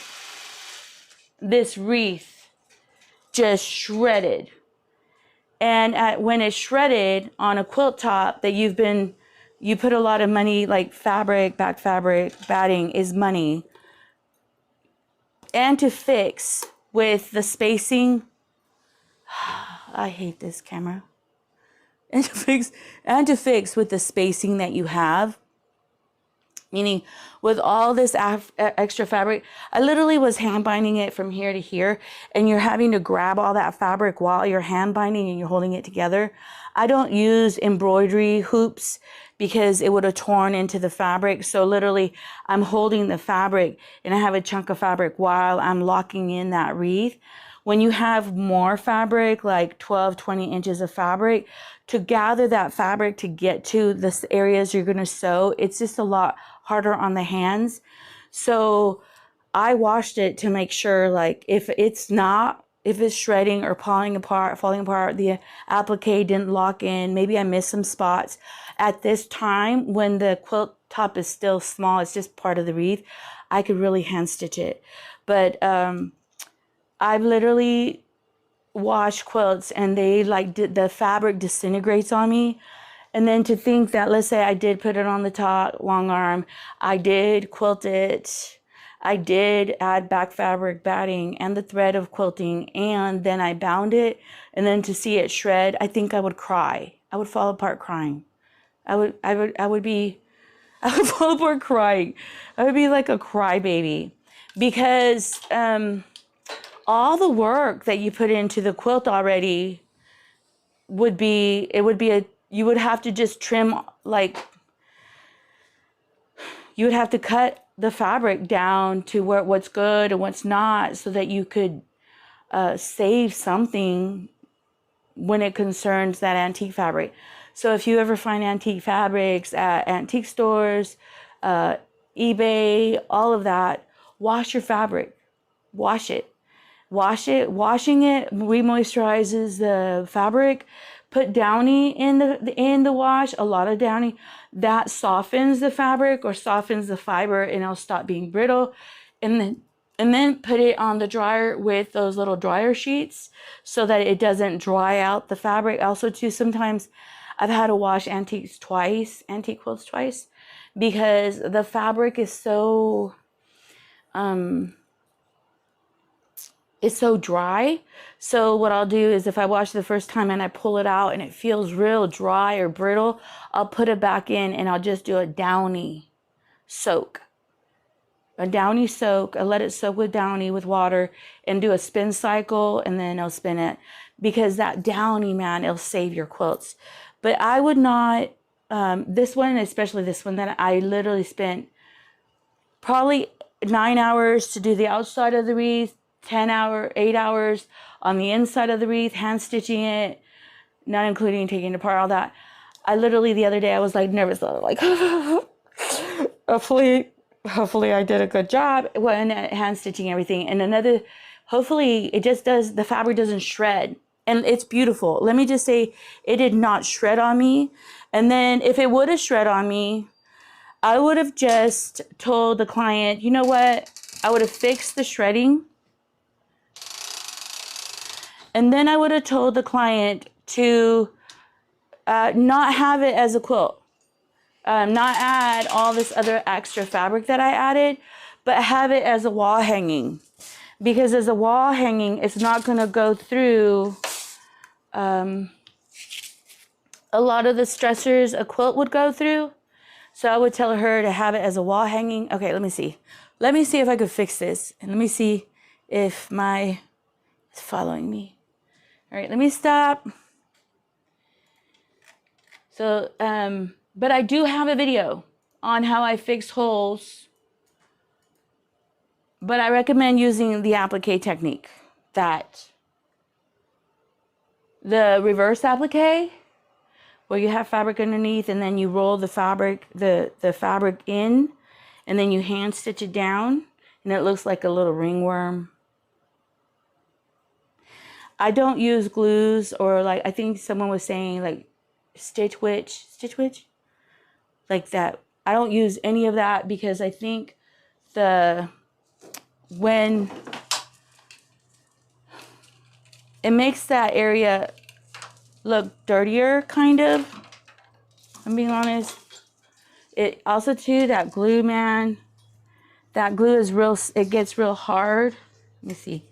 this wreath just shredded. And when it's shredded on a quilt top that you put a lot of money, like fabric, back fabric, batting is money. And to fix with the spacing, I hate this camera. And to fix with the spacing that you have, meaning with all this extra fabric, I literally was hand binding it from here to here, and you're having to grab all that fabric while you're hand binding and you're holding it together. I don't use embroidery hoops because it would have torn into the fabric. So literally I'm holding the fabric and I have a chunk of fabric while I'm locking in that wreath. When you have more fabric, like 12, 20 inches of fabric, to gather that fabric to get to the areas you're going to sew, it's just a lot harder on the hands. So I washed it to make sure, like, if it's shredding or falling apart, the applique didn't lock in, maybe I missed some spots. At this time, when the quilt top is still small, it's just part of the wreath, I could really hand stitch it. But I've literally washed quilts and the fabric disintegrates on me. And then to think that, let's say I did put it on the top, long arm, I did quilt it, I did add back fabric batting and the thread of quilting, and then I bound it, and then to see it shred, I think I would cry. I would fall apart crying. I would fall apart crying. I would be like a crybaby, because all the work that you put into the quilt already you would have to just trim, you would have to cut the fabric down to what's good and what's not, so that you could save something when it concerns that antique fabric. So if you ever find antique fabrics at antique stores, eBay, all of that, wash your fabric. Wash it. Washing it remoisturizes the fabric. Put Downy in the wash, a lot of Downy. That softens the fabric or softens the fiber, and it'll stop being brittle. And then put it on the dryer with those little dryer sheets so that it doesn't dry out the fabric. Also too, sometimes I've had to wash antique quilts twice, because the fabric is so it's so dry. So what I'll do is, if I wash it the first time and I pull it out and it feels real dry or brittle, I'll put it back in and I'll just do a Downy soak. I let it soak with Downy with water and do a spin cycle, and then I'll spin it, because that Downy, man, it'll save your quilts. But I would not, this one, especially this one, that I literally spent probably 9 hours to do the outside of the wreath, 8 hours on the inside of the wreath, hand stitching it, not including taking it apart, all that. I literally, the other day, I was like nervous, like, hopefully I did a good job when hand stitching everything. And hopefully the fabric doesn't shred. And it's beautiful. Let me just say, it did not shred on me. And then if it would have shred on me, I would have just told the client, you know what? I would have fixed the shredding. And then I would have told the client to not have it as a quilt. Not add all this other extra fabric that I added, but have it as a wall hanging. Because as a wall hanging, it's not going to go through a lot of the stressors a quilt would go through. So I would tell her to have it as a wall hanging. Okay, let me see. Let me see if I could fix this. And let me see if it's following me. All right, let me stop. So, but I do have a video on how I fixed holes But I recommend using the applique technique, that the reverse applique, where you have fabric underneath and then you roll the fabric, the fabric in, and then you hand stitch it down, and it looks like a little ringworm. I don't use glues, or like, I think someone was saying like stitch witch, like that. I don't use any of that because I think when it makes that area look dirtier, kind of. I'm being honest. It also too, that glue, man, that glue is real, it gets real hard. Let me see.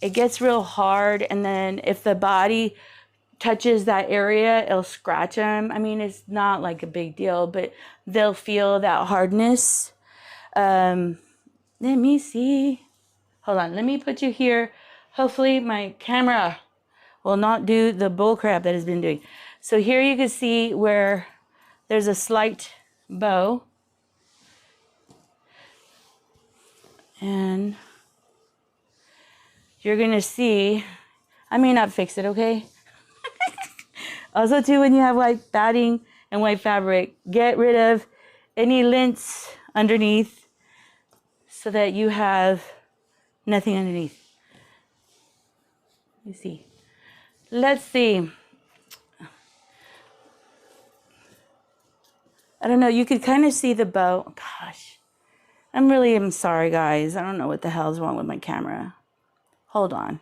It gets real hard, and then if the body touches that area, it'll scratch them. I mean, it's not like a big deal, but they'll feel that hardness. Let me see. Hold on, let me put you here. Hopefully my camera will not do the bull crap that it's been doing. So here you can see where there's a slight bow. And you're gonna see, I may not fix it, okay? Also too, when you have white batting and white fabric, get rid of any lints underneath so that you have nothing underneath. Let me see. Let's see. I don't know, you could kind of see the bow. Gosh, I'm sorry guys. I don't know what the hell's wrong with my camera. Hold on.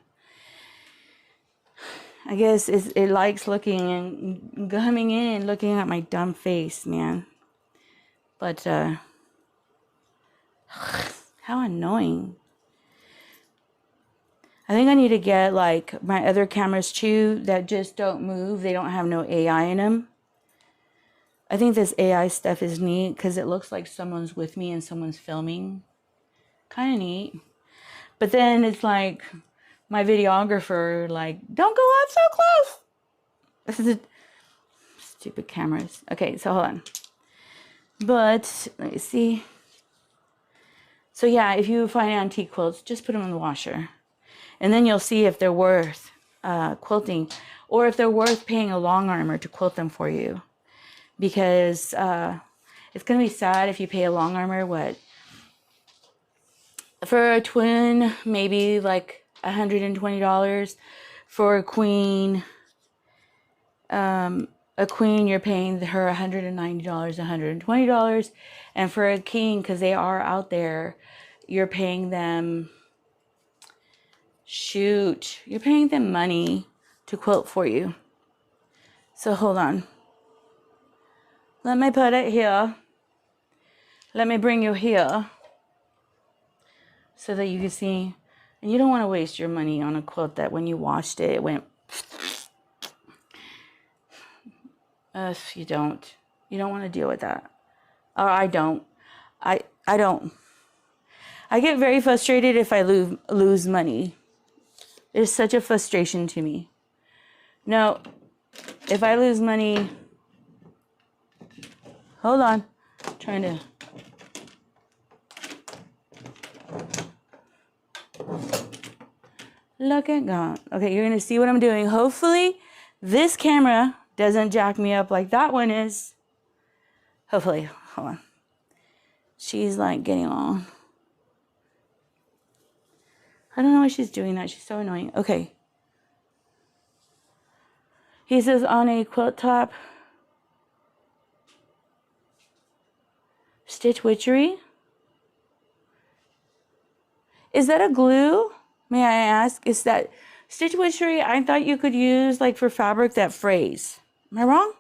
I guess it likes looking and coming in, looking at my dumb face, man. But, how annoying. I think I need to get, like, my other cameras, too, that just don't move. They don't have no AI in them. I think this AI stuff is neat because it looks like someone's with me and someone's filming. Kind of neat. But then it's like my videographer, like, don't go up so close. This is stupid cameras. Okay, so hold on. But let me see. So yeah, if you find antique quilts, just put them in the washer, and then you'll see if they're worth quilting, or if they're worth paying a long armor to quilt them for you. Because it's gonna be sad if you pay a long armor, what, for a twin, maybe like $120. For a queen, you're paying her $190, $120. And for a king, because they are out there, you're paying them, you're paying them money to quilt for you. So hold on. Let me put it here. Let me bring you here so that you can see. And you don't want to waste your money on a quilt that when you washed it, it went. You don't want to deal with that. Or I don't. I don't. I get very frustrated if I lose money. It's such a frustration to me. No, if I lose money, hold on, I'm trying to. Look at God. Okay, you're gonna see what I'm doing. Hopefully, this camera doesn't jack me up like that one is. Hopefully, hold on. She's like getting on. I don't know why she's doing that. She's so annoying. Okay. He says on a quilt top, stitch witchery. Is that a glue? May I ask? Is that stitch witchery? I thought you could use like for fabric that frays. Am I wrong?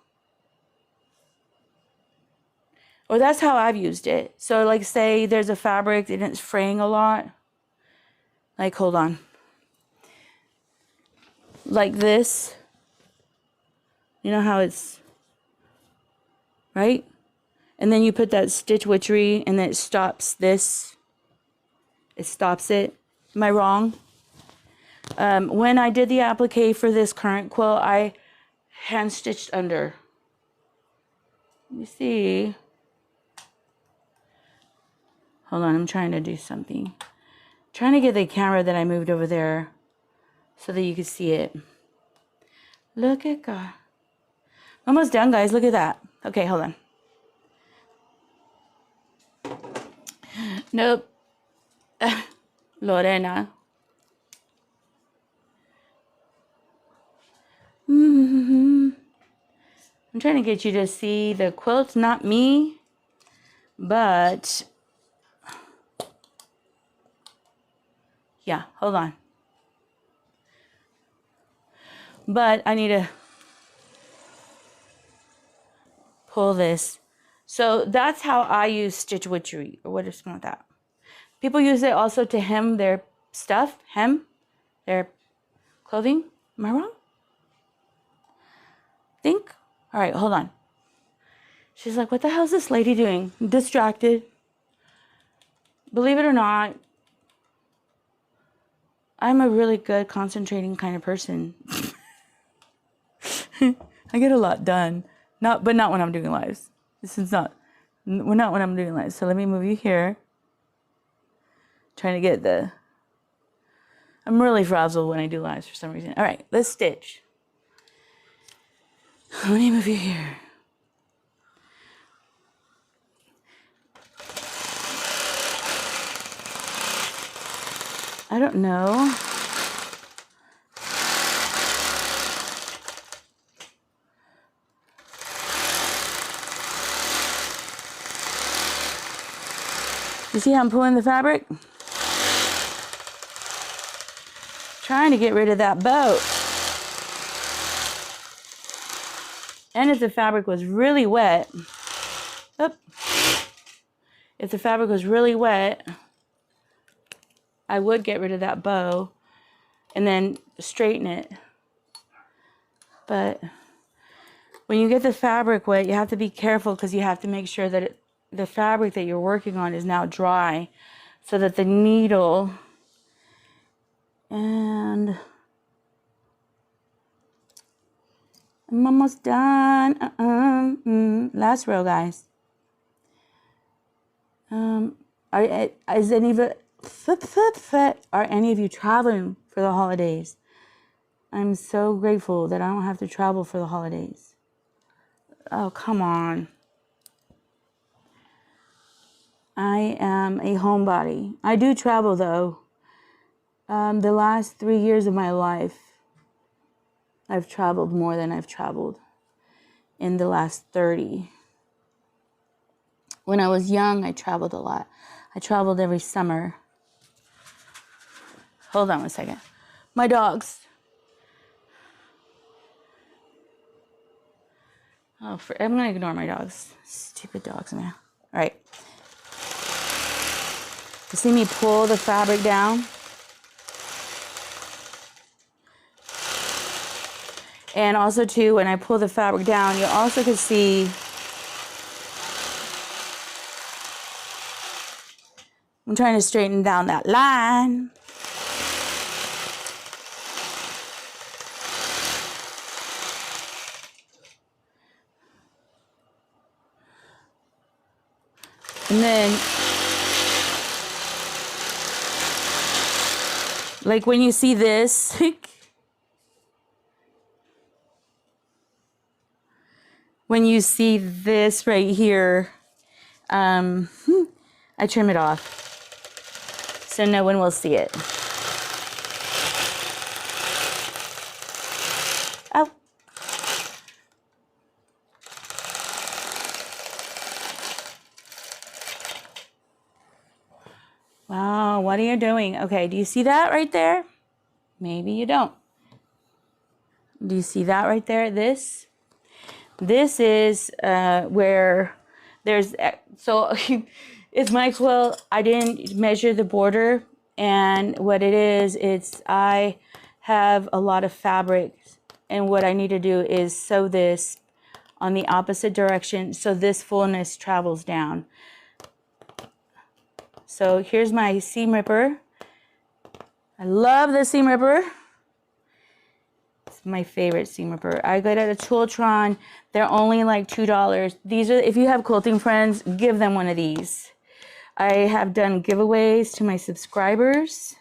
Or that's how I've used it. So like say there's a fabric and it's fraying a lot. Like, hold on. Like this. You know how it's, right? And then you put that stitch witchery and then it stops this. It stops it. Am I wrong? When I did the applique for this current quilt, I hand stitched under. Let me see. Hold on, I'm trying to do something. Trying to get the camera that I moved over there so that you can see it. Look at God. Almost done, guys. Look at that. Okay, hold on. Nope. Lorena. I'm trying to get you to see the quilt, not me, but yeah, hold on. But I need to pull this. So that's how I use stitch witchery, or what is something like that. People use it also to hem their stuff, hem their clothing. Am I wrong? Think? All right, hold on. She's like, what the hell is this lady doing? I'm distracted. Believe it or not, I'm a really good concentrating kind of person. I get a lot done. But not when I'm doing lives. This is not when I'm doing lives. So let me move you here. Trying to get the... I'm really frazzled when I do lives for some reason. All right, let's stitch. Let me move you here. I don't know. You see how I'm pulling the fabric? Trying to get rid of that bow. And if the fabric was really wet, if the fabric was really wet, I would get rid of that bow and then straighten it. But when you get the fabric wet, you have to be careful because you have to make sure that the fabric that you're working on is now dry so that the needle and I'm almost done. Last row, guys. Are any of you traveling for the holidays? I'm so grateful that I don't have to travel for the holidays. Oh, come on. I am a homebody. I do travel, though. The last 3 years of my life, I've traveled more than I've traveled in the last 30. When I was young, I traveled a lot. I traveled every summer. Hold on one second. My dogs. I'm going to ignore my dogs. Stupid dogs, man. All right. You see me pull the fabric down? And also, too, when I pull the fabric down, you also can see I'm trying to straighten down that line. And then, like when you see this, when you see this right here, I trim it off so no one will see it. Oh. Wow, what are you doing? Okay, do you see that right there? Maybe you don't. Do you see that right there? This is where there's, so it's my quilt. I didn't measure the border, and what it is, I have a lot of fabric, and what I need to do is sew this on the opposite direction so this fullness travels down. So here's my seam ripper. I love the seam ripper. It's my favorite seam ripper. I got it at a Tooltron. They're only like $2. These are, if you have quilting friends, give them one of these. I have done giveaways to my subscribers.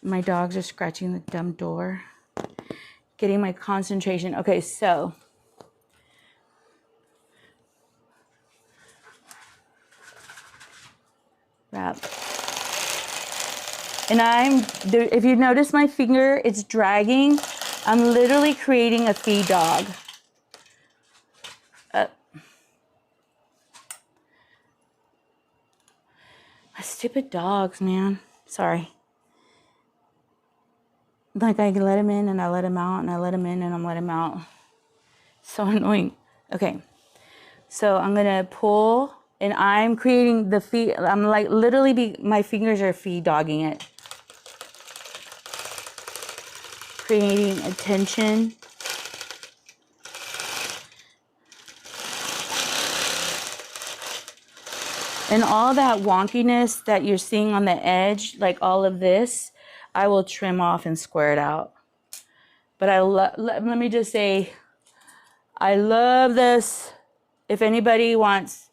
My dogs are scratching the dumb door. Getting my concentration. Okay, so wrap. And if you notice my finger, it's dragging. I'm literally creating a feed dog. My stupid dogs, man. Sorry. Like I let him in and I let him out and I let him in and I'm let him out. So annoying. Okay. So I'm gonna pull and I'm creating the feed. I'm like literally my fingers are feed dogging it. Creating a tension. And all that wonkiness that you're seeing on the edge, like all of this, I will trim off and square it out. But let me just say, I love this. If anybody wants,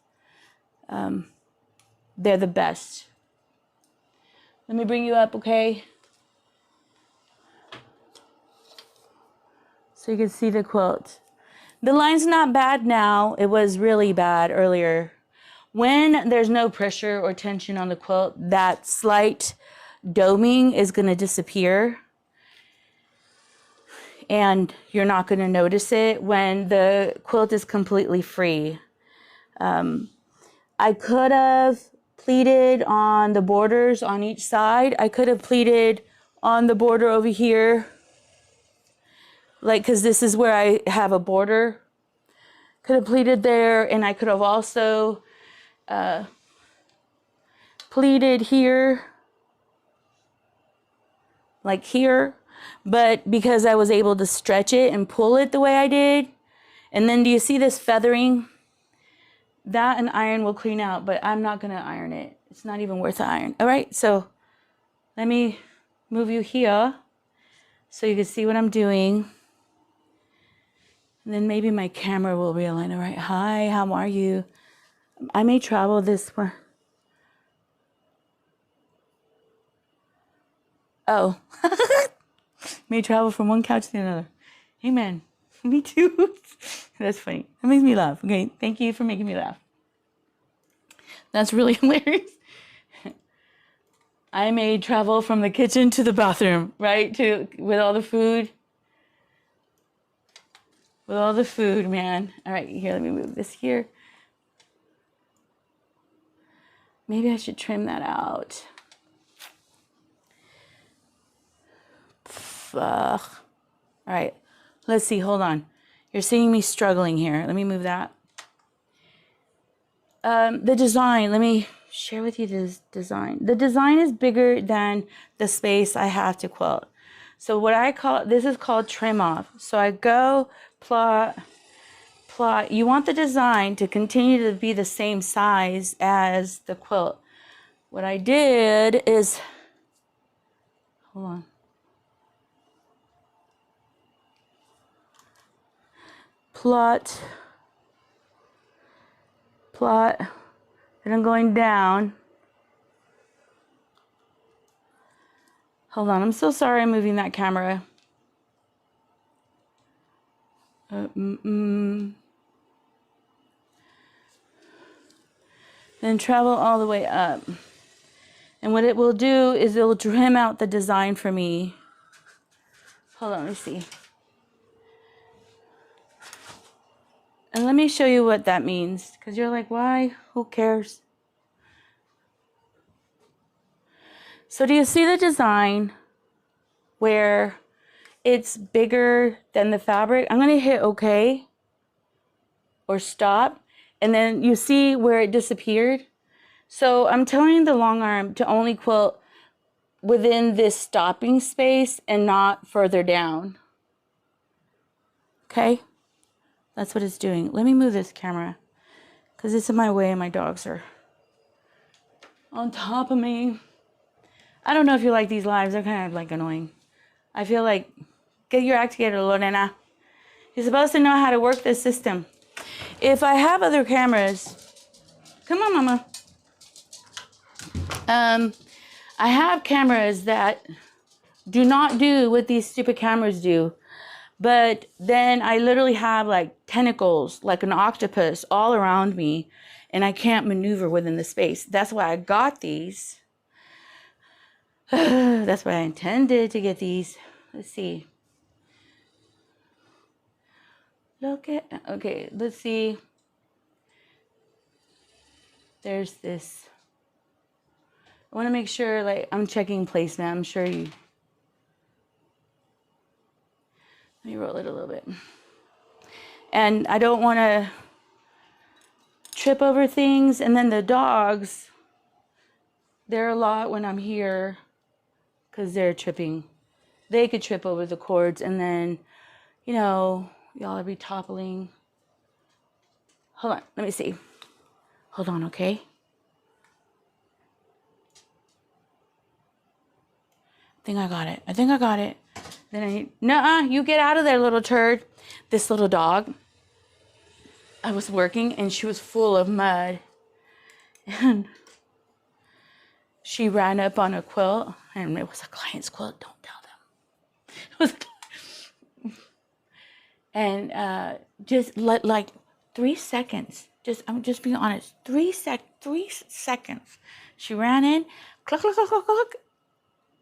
they're the best. Let me bring you up, okay? So you can see the quilt. The line's not bad now. It was really bad earlier. When there's no pressure or tension on the quilt, that slight doming is going to disappear. And you're not going to notice it when the quilt is completely free. I could have pleated on the borders on each side. I could have pleated on the border over here. Like, because this is where I have a border. Could have pleated there, and I could have also pleated here. Like here. But because I was able to stretch it and pull it the way I did. And then do you see this feathering? That and iron will clean out, but I'm not going to iron it. It's not even worth the iron. All right, so let me move you here so you can see what I'm doing. And then maybe my camera will realign. All right, hi, how are you? I may travel this one. Oh, may travel from one couch to another. Amen. Me too. That's funny. That makes me laugh. Okay, thank you for making me laugh. That's really hilarious. I may travel from the kitchen to the bathroom, right? With all the food. With all the food, man. All right, here, let me move this here. Maybe I should trim that out. Ugh. All right, let's see, hold on. You're seeing me struggling here. Let me move that. The design, let me share with you this design. The design is bigger than the space I have to quilt. So what I call, this is called trim off. So I go plot. You want the design to continue to be the same size as the quilt. What I did is, hold on. Plot, and I'm going down. Hold on, I'm so sorry I'm moving that camera. Then travel all the way up. And what it will do is it will trim out the design for me. Hold on, let me see. And let me show you what that means, because you're like, why? Who cares? So do you see the design where it's bigger than the fabric? I'm going to hit OK or stop. And then you see where it disappeared. So I'm telling the long arm to only quilt within this stopping space and not further down. Okay? That's what it's doing. Let me move this camera because it's in my way and my dogs are on top of me. I don't know if you like these lives. They're kind of like annoying. I feel like, get your act together, Lorena. You're supposed to know how to work this system. If I have other cameras, come on, Mama. I have cameras that do not do what these stupid cameras do. But then I literally have like tentacles, like an octopus all around me, and I can't maneuver within the space. That's why I got these. That's why I intended to get these. Let's see. Okay, let's see. There's this. I want to make sure, like, I'm checking placement. I'm sure you. Let me roll it a little bit. And I don't want to trip over things. And then the dogs, they're a lot when I'm here because they're tripping. They could trip over the cords and then, you know, y'all will be toppling. Hold on, let me see. Hold on, okay? I think I got it. Then nuh-uh, you get out of there, little turd. This little dog, I was working and she was full of mud. And she ran up on a quilt, and it was a client's quilt, don't tell them. It was, and just like 3 seconds, I'm just being honest, 3 seconds. She ran in, cluck, cluck, cluck, cluck, cluck,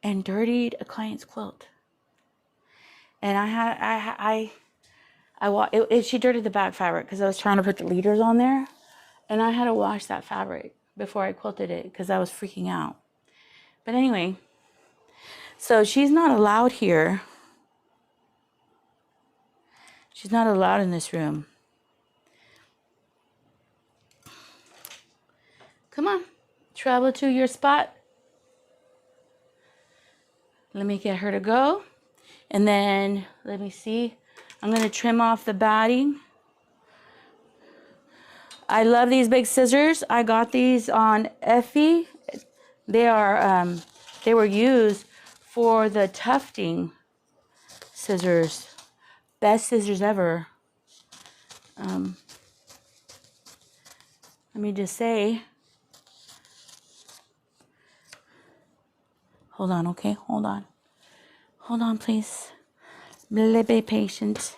and dirtied a client's quilt. And she dirtied the back fabric because I was trying to put the leaders on there, and I had to wash that fabric before I quilted it because I was freaking out. But anyway, so she's not allowed here. She's not allowed in this room. Come on, travel to your spot. Let me get her to go. And then, let me see. I'm going to trim off the batting. I love these big scissors. I got these on Effie. They were used for the tufting scissors. Best scissors ever. Let me just say. Hold on, okay? Hold on. Hold on, please. Be a little bit patient.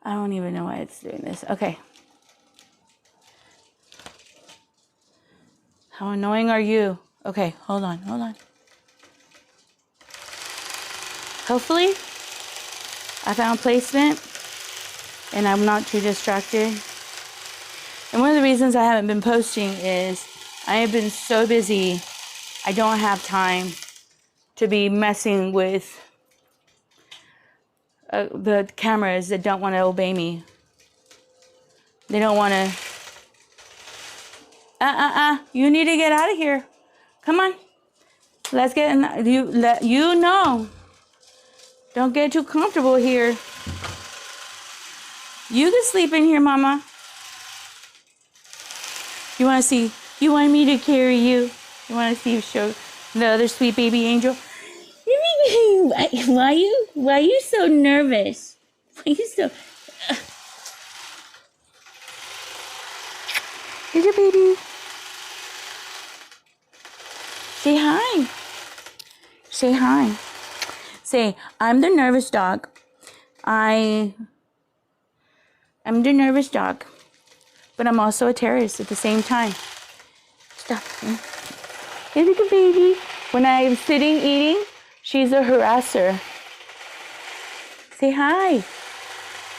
I don't even know why it's doing this. Okay. How annoying are you? Okay, hold on. Hopefully, I found placement and I'm not too distracted. And one of the reasons I haven't been posting is I have been so busy, I don't have time to be messing with the cameras that don't want to obey me. They don't want to. You need to get out of here. Come on. Let's get in. You know. Don't get too comfortable here. You can sleep in here, Mama. You want to see? You want me to carry you? You want to see you show the other sweet baby angel? Why are you so nervous? Why are you so? Here's your baby. Say hi. Say hi. Say, I'm the nervous dog. I'm the nervous dog, but I'm also a terrorist at the same time. Stop. Here's a good baby. When I'm sitting eating, she's a harasser. Say hi.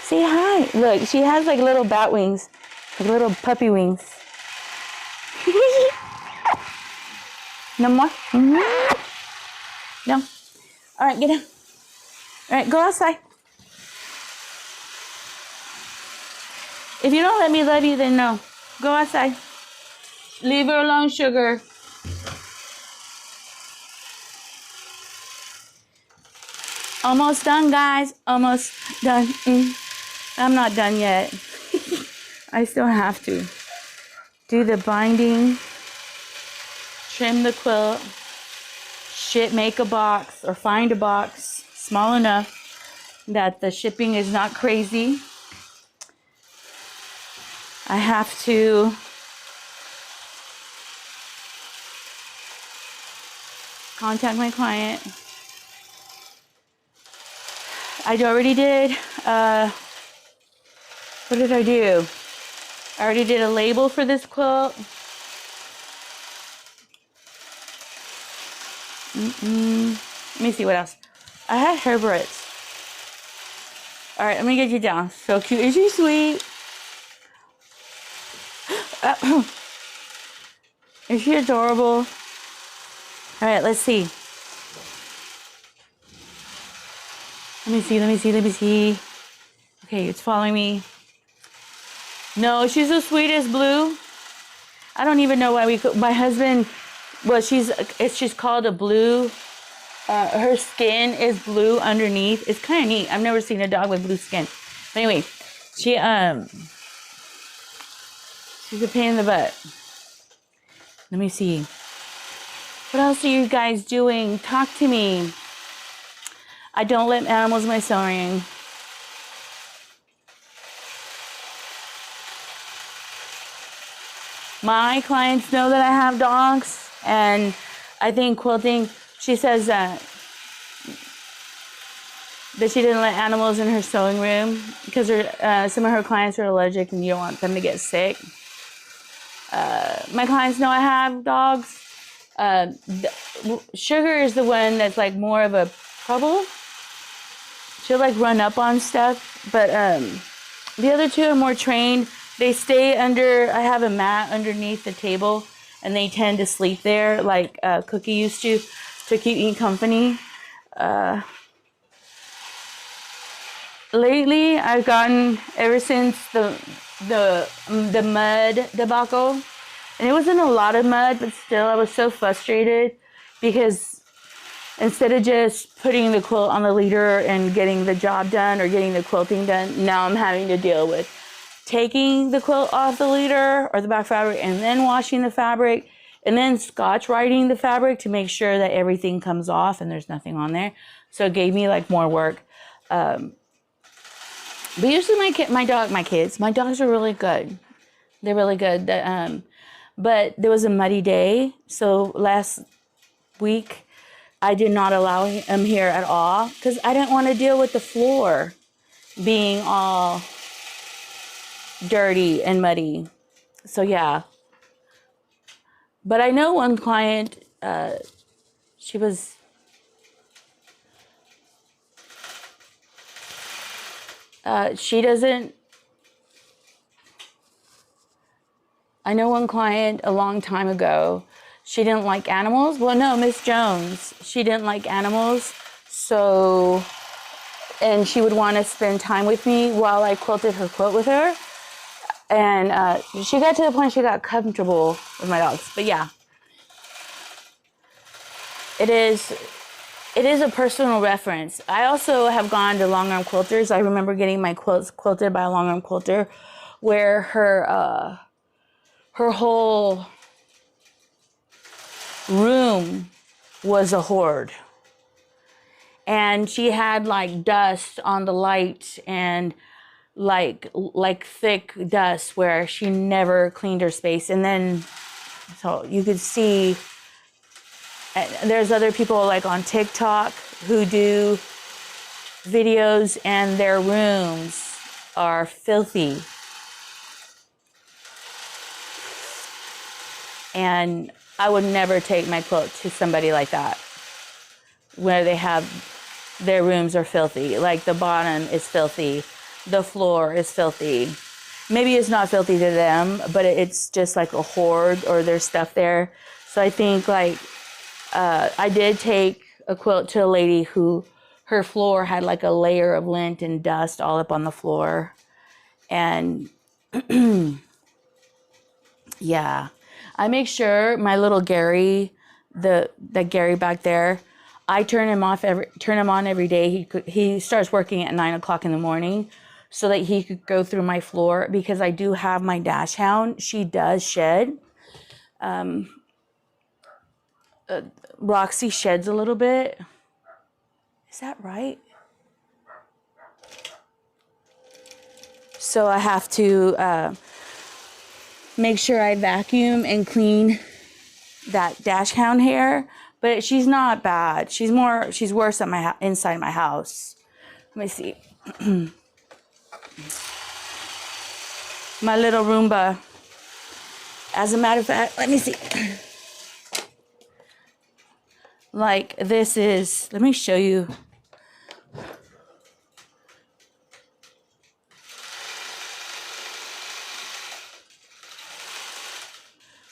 Say hi. Look, she has like little bat wings, like little puppy wings. No more? No. All right, get down. All right, go outside. If you don't let me love you, then no. Go outside. Leave her alone, sugar. Almost done, guys. Almost done. I'm not done yet. I still have to do the binding, trim the quilt, make a box or find a box small enough that the shipping is not crazy. I have to contact my client. I already did, what did I do? I already did a label for this quilt. Let me see what else. I had Herberts. All right, let me get you down. So cute. Is she sweet? Is she adorable? All right, let's see. Let me see. Okay, it's following me. No, she's the sweetest, Blue. I don't even know why my husband, well, she's called a blue. Her skin is blue underneath. It's kind of neat. I've never seen a dog with blue skin. But anyway, she's a pain in the butt. Let me see. What else are you guys doing? Talk to me. I don't let animals in my sewing. My clients know that I have dogs, and I think quilting, she says that she didn't let animals in her sewing room because some of her clients are allergic and you don't want them to get sick. My clients know I have dogs. Sugar is the one that's like more of a trouble. She'll like run up on stuff, but the other two are more trained. They stay under, I have a mat underneath the table, and they tend to sleep there like Cookie used to keep me company. Lately, I've gotten, ever since the mud debacle, and it wasn't a lot of mud, but still I was so frustrated because instead of just putting the quilt on the leader and getting the job done or getting the quilting done, now I'm having to deal with taking the quilt off the leader or the back fabric and then washing the fabric and then scotch writing the fabric to make sure that everything comes off and there's nothing on there. So it gave me like more work. But usually my dogs are really good. They're really good. But there was a muddy day. So last week I did not allow him here at all because I didn't want to deal with the floor being all dirty and muddy. So yeah. But I know one client, she doesn't, I know one client a long time ago, she didn't like animals. Well, no, Miss Jones, she didn't like animals. So, and she would want to spend time with me while I quilted her quilt with her. And she got to the point she got comfortable with my dogs. But yeah, it is a personal reference. I also have gone to long arm quilters. I remember getting my quilts quilted by a long arm quilter where her whole room was a hoard. And she had like dust on the light and like thick dust where she never cleaned her space. And then, so you could see, there's other people like on TikTok who do videos and their rooms are filthy. And I would never take my quilt to somebody like that, where they have, their rooms are filthy. Like the bottom is filthy. The floor is filthy. Maybe it's not filthy to them, but it's just like a hoard or there's stuff there. So I think like, I did take a quilt to a lady who, her floor had like a layer of lint and dust all up on the floor. And yeah, I make sure my little Gary, that Gary back there, I turn him on every day. He starts working at 9 o'clock in the morning so that he could go through my floor because I do have my dash hound. She does shed. Roxy sheds a little bit. Is that right? So I have to make sure I vacuum and clean that dash hound hair but she's not bad. She's worse at inside my house. Let me see. My little Roomba. As a matter of fact, let me see. Like this is, let me show you.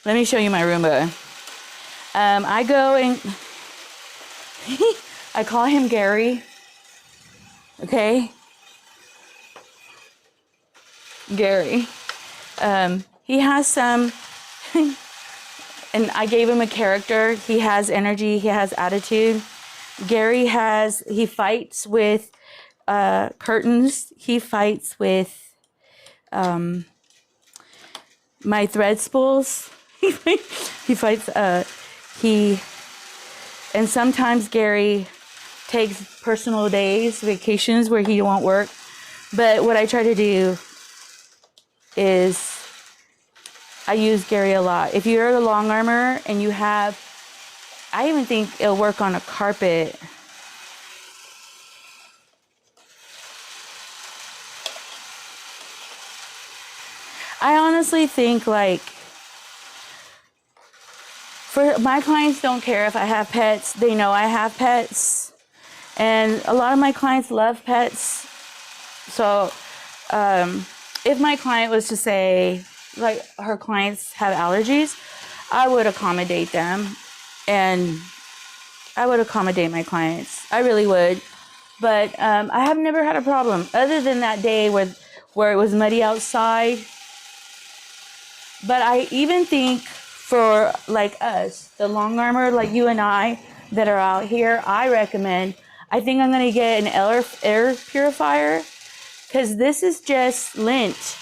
Let me show you my Roomba. I go and I call him Gary. Okay? Gary. He has some, and I gave him a character. He has energy, he has attitude. Gary he fights with curtains. He fights with my thread spools. He fights, and sometimes Gary takes personal days, vacations where he won't work. But what I try to do is I use Gary a lot. If you're a long armor and you have, I even think it'll work on a carpet. I honestly think like, for my clients don't care if I have pets. They know I have pets. And a lot of my clients love pets. So if my client was to say, like her clients have allergies, I would accommodate them. And I would accommodate my clients. I really would. But I have never had a problem. Other than that day where it was muddy outside. But I even think for like us, the long armor, like you and I that are out here, I think I'm going to get an air purifier, because this is just lint.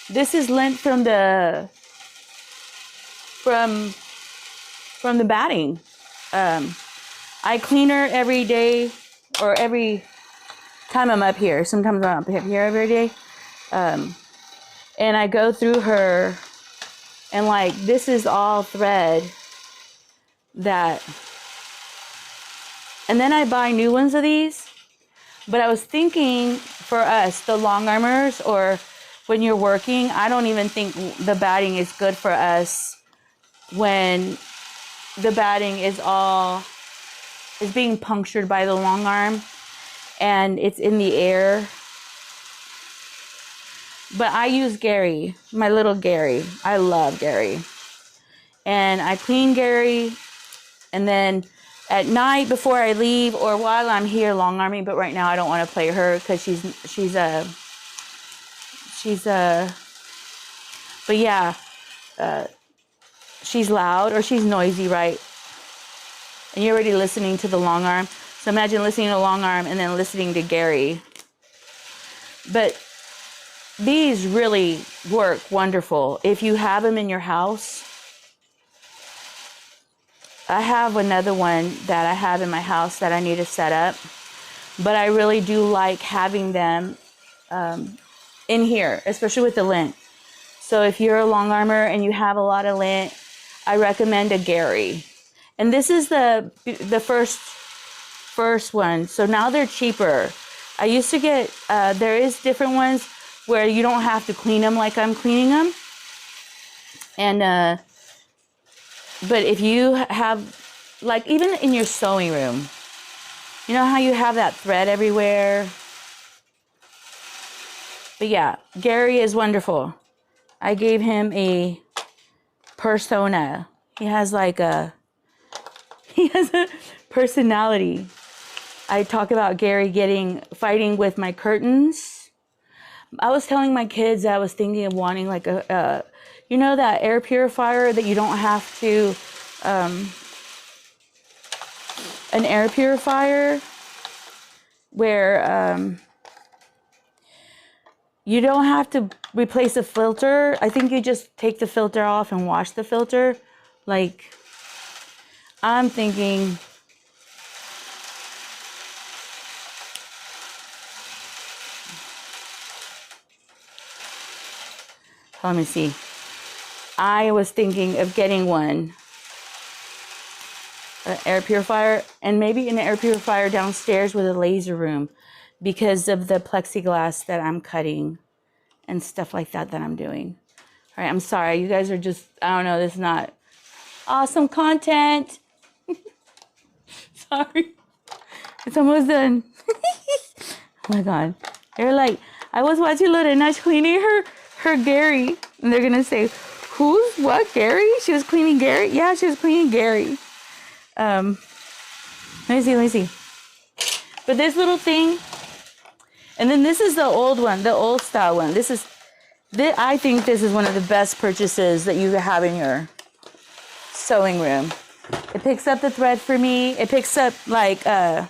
This is lint from the batting. I clean her every day, or every time I'm up here. Sometimes I'm up here every day. And I go through her, and like this is all thread and then I buy new ones of these. But I was thinking for us, the long armors, or when you're working, I don't even think the batting is good for us when the batting is being punctured by the long arm and it's in the air. But I use Gary, my little Gary. I love Gary. And I clean Gary, and then at night before I leave, or while I'm here long arming, but right now I don't want to play her because but yeah, she's loud or she's noisy, right? And you're already listening to the long arm. So imagine listening to long arm and then listening to Gary. But these really work wonderful if you have them in your house. I have another one that I have in my house that I need to set up, but I really do like having them in here, especially with the lint. So if you're a long armor and you have a lot of lint, I recommend a Gary. And this is the first one. So now they're cheaper. I used to get, there is different ones where you don't have to clean them like I'm cleaning them. And, but if you have, like even in your sewing room, you know how you have that thread everywhere? But yeah, Gary is wonderful. I gave him a persona. He has a personality. I talk about Gary fighting with my curtains. I was telling my kids that I was thinking of wanting like you know, that air purifier that you don't have to, an air purifier where you don't have to replace a filter. I think you just take the filter off and wash the filter. Like, I'm thinking, let me see. I was thinking of getting one, an air purifier, and maybe an air purifier downstairs with a laser room because of the plexiglass that I'm cutting and stuff like that I'm doing. All right, I'm sorry. You guys are just, I don't know, this is not awesome content. Sorry. It's almost done. Oh my God. They're like, I was watching Lorena's cleaning her Gary. And they're going to say, who's what, Gary? She was cleaning Gary? Yeah, she was cleaning Gary. Let me see. But this little thing, and then this is the old one, the old style one. I think this is one of the best purchases that you have in your sewing room. It picks up the thread for me. It picks up like I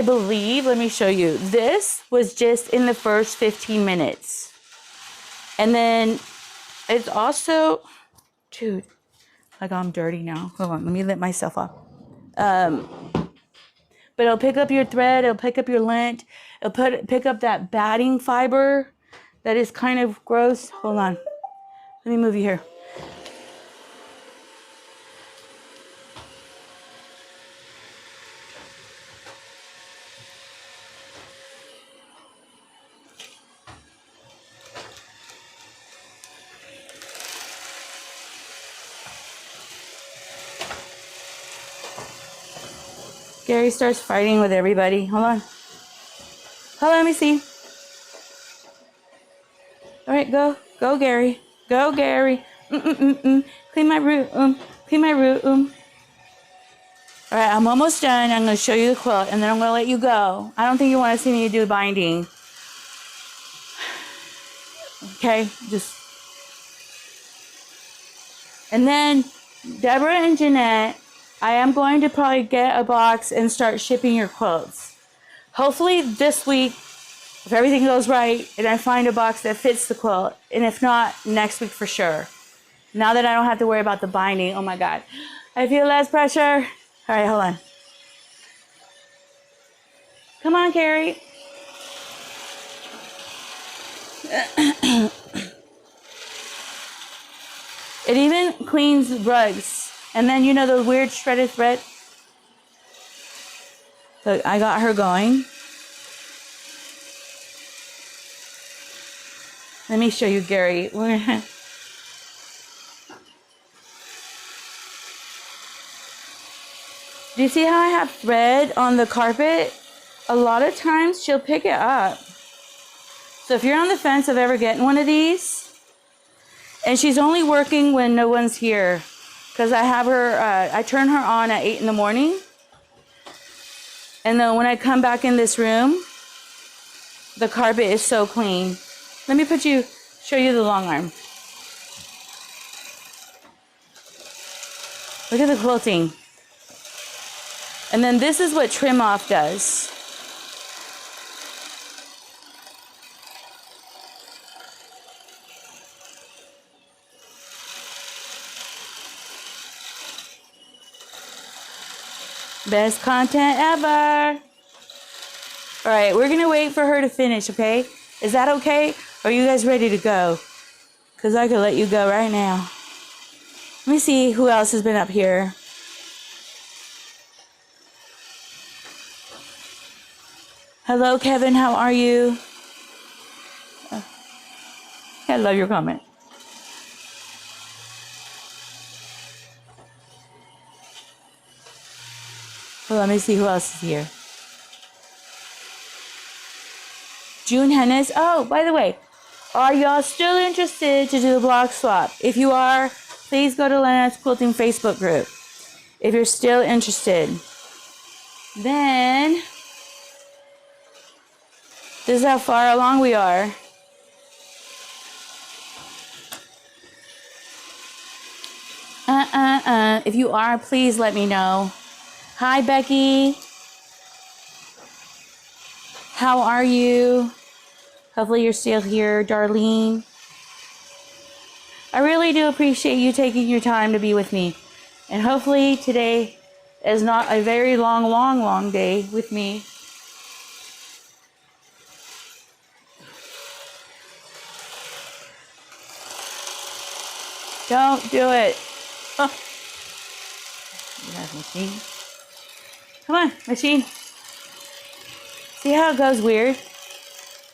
believe, let me show you. This was just in the first 15 minutes. And then it's also, dude, like I'm dirty now. Hold on, let me let myself off. But it'll pick up your thread, it'll pick up your lint, it'll pick up that batting fiber that is kind of gross. Hold on, let me move you here. Gary starts fighting with everybody. Hold on, let me see. All right, go, Gary. Go, Gary. Clean my room. Clean my room. All right, I'm almost done. I'm going to show you the quilt, and then I'm going to let you go. I don't think you want to see me do binding. Okay, and then Deborah and Jeanette, I am going to probably get a box and start shipping your quilts. Hopefully this week, if everything goes right, and I find a box that fits the quilt, and if not, next week for sure. Now that I don't have to worry about the binding, oh my God. I feel less pressure. All right, hold on. Come on, Carrie. It even cleans rugs. And then, you know, the weird shredded thread. Look, I got her going. Let me show you, Gary. Do you see how I have thread on the carpet? A lot of times she'll pick it up. So if you're on the fence of ever getting one of these, and she's only working when no one's here, because I have her, I turn her on at 8 in the morning. And then when I come back in this room, the carpet is so clean. Let me show you the long arm. Look at the quilting. And then this is what trim off does. Best content ever. All right, we're gonna wait for her to finish, okay? Is that okay? Are you guys ready to go? Because I could let you go right now. Let me see who else has been up here. Hello, Kevin, how are you? I love your comment. Well, let me see who else is here. June Hennis. Oh, by the way, are y'all still interested to do the block swap? If you are, please go to Lena's Quilting Facebook group. If you're still interested. Then, this is how far along we are. If you are, please let me know. Hi, Becky. How are you? Hopefully you're still here, Darlene. I really do appreciate you taking your time to be with me. And hopefully today is not a very long day with me. Don't do it. Oh. You have machine. Come on, machine. See how it goes weird?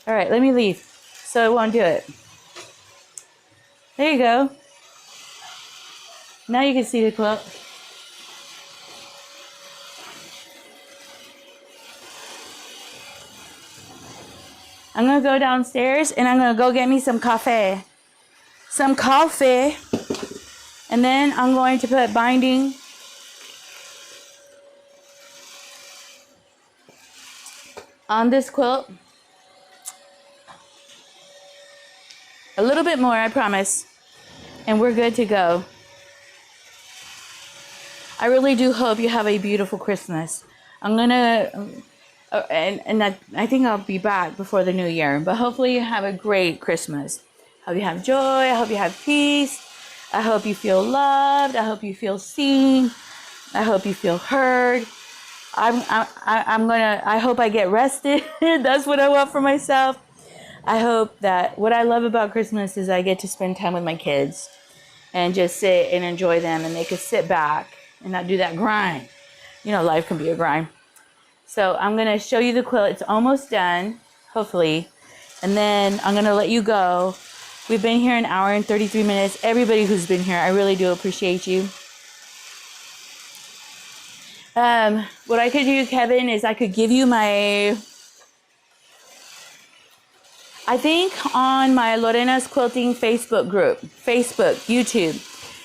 All right, let me leave so it won't do it. There you go. Now you can see the quilt. I'm gonna go downstairs and I'm gonna go get me some coffee. Some coffee. And then I'm going to put binding on this quilt. A little bit more, I promise. And we're good to go. I really do hope you have a beautiful Christmas. I'm gonna, and I think I'll be back before the new year, but hopefully you have a great Christmas. I hope you have joy. I hope you have peace. I hope you feel loved. I hope you feel seen. I hope you feel heard. I hope I get rested. That's what I want for myself. I hope that what I love about Christmas is I get to spend time with my kids and just sit and enjoy them, and they could sit back and not do that grind. You know, life can be a grind. So I'm going to show you the quilt. It's almost done, hopefully. And then I'm going to let you go. We've been here an hour and 33 minutes. Everybody who's been here, I really do appreciate you. What I could do, Kevin, is I could give you my... I think on my Lorena's Quilting Facebook group, Facebook, YouTube,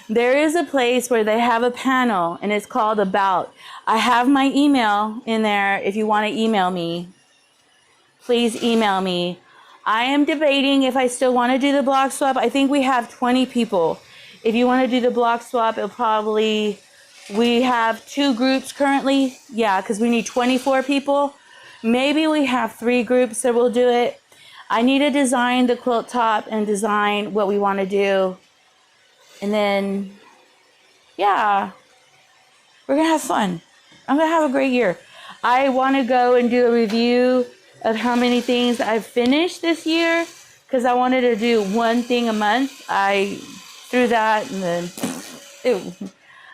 there is a place where they have a panel and it's called About. I have my email in there if you want to email me. Please email me. I am debating if I still want to do the block swap. I think we have 20 people. If you want to do the block swap, it'll probably... We have 2 groups currently. Yeah, because we need 24 people. Maybe we have 3 groups that will do it. I need to design the quilt top and design what we want to do. And then, yeah, we're going to have fun. I'm going to have a great year. I want to go and do a review of how many things I've finished this year, because I wanted to do 1 thing a month. I threw that and then, ew.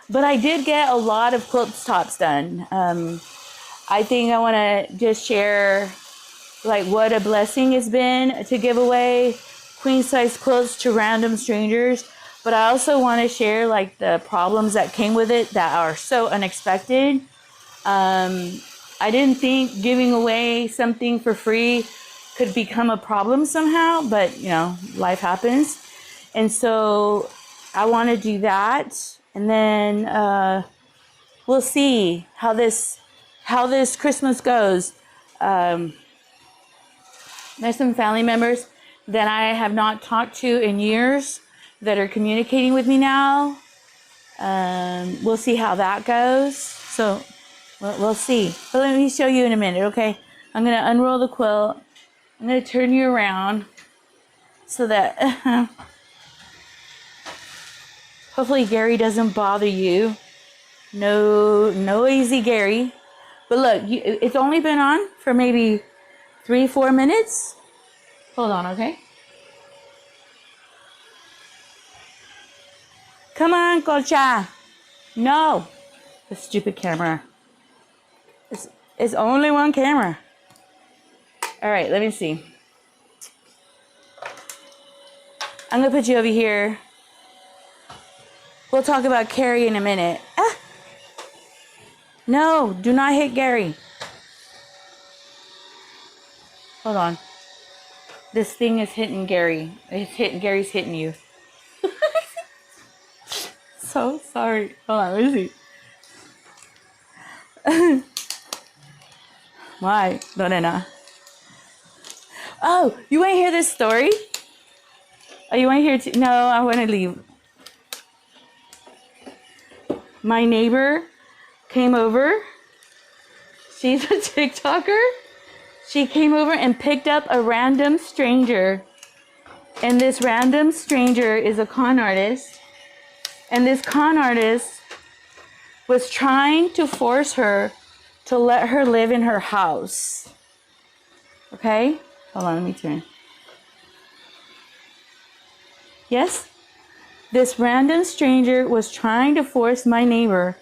But I did get a lot of quilt tops done. I think I want to just share like what a blessing it's been to give away queen size quilts to random strangers. But I also want to share like the problems that came with it that are so unexpected. I didn't think giving away something for free could become a problem somehow, but you know, life happens. And so I want to do that. And then we'll see how this Christmas goes. There's some family members that I have not talked to in years that are communicating with me now. We'll see how that goes. So we'll see. But let me show you in a minute, okay? I'm going to unroll the quilt. I'm going to turn you around so that hopefully Gary doesn't bother you. No noisy Gary. But look, it's only been on for maybe 3-4 minutes. Hold on, okay? Come on, Colcha. No. The stupid camera. It's only one camera. All right, let me see. I'm going to put you over here. We'll talk about Carrie in a minute. Ah. No, do not hit Gary. Hold on. This thing is hitting Gary. Gary's hitting you. So sorry. Hold on, let me see. Why, Lorena? Oh, you want to hear this story? Oh, you want to hear? No, I want to leave. My neighbor came over. She's a TikToker. She came over and picked up a random stranger. And this random stranger is a con artist. And this con artist was trying to force her to let her live in her house. Okay? Hold on, let me turn. Yes? This random stranger was trying to force my neighbor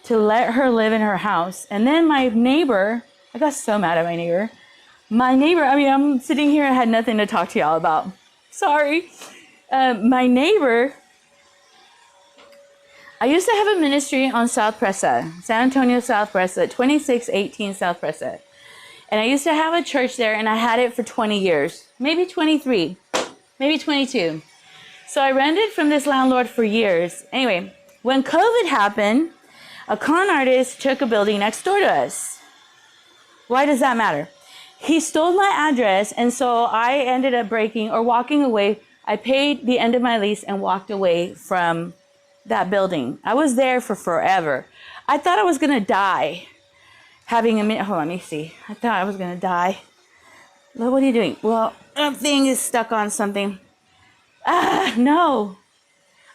to let her live in her house. And then my neighbor, I got so mad at my neighbor. I'm sitting here and had nothing to talk to y'all about. Sorry. My neighbor, I used to have a ministry on South Presa, San Antonio South Presa, 2618 South Presa. And I used to have a church there, and I had it for 20 years, maybe 23, maybe 22. So I rented from this landlord for years. Anyway, when COVID happened, a con artist took a building next door to us. Why does that matter? He stole my address, and so I ended up walking away. I paid the end of my lease and walked away from that building. I was there for forever. I thought I was gonna die. Hold on, let me see. I thought I was gonna die. Well, what are you doing? Well, that thing is stuck on something. No.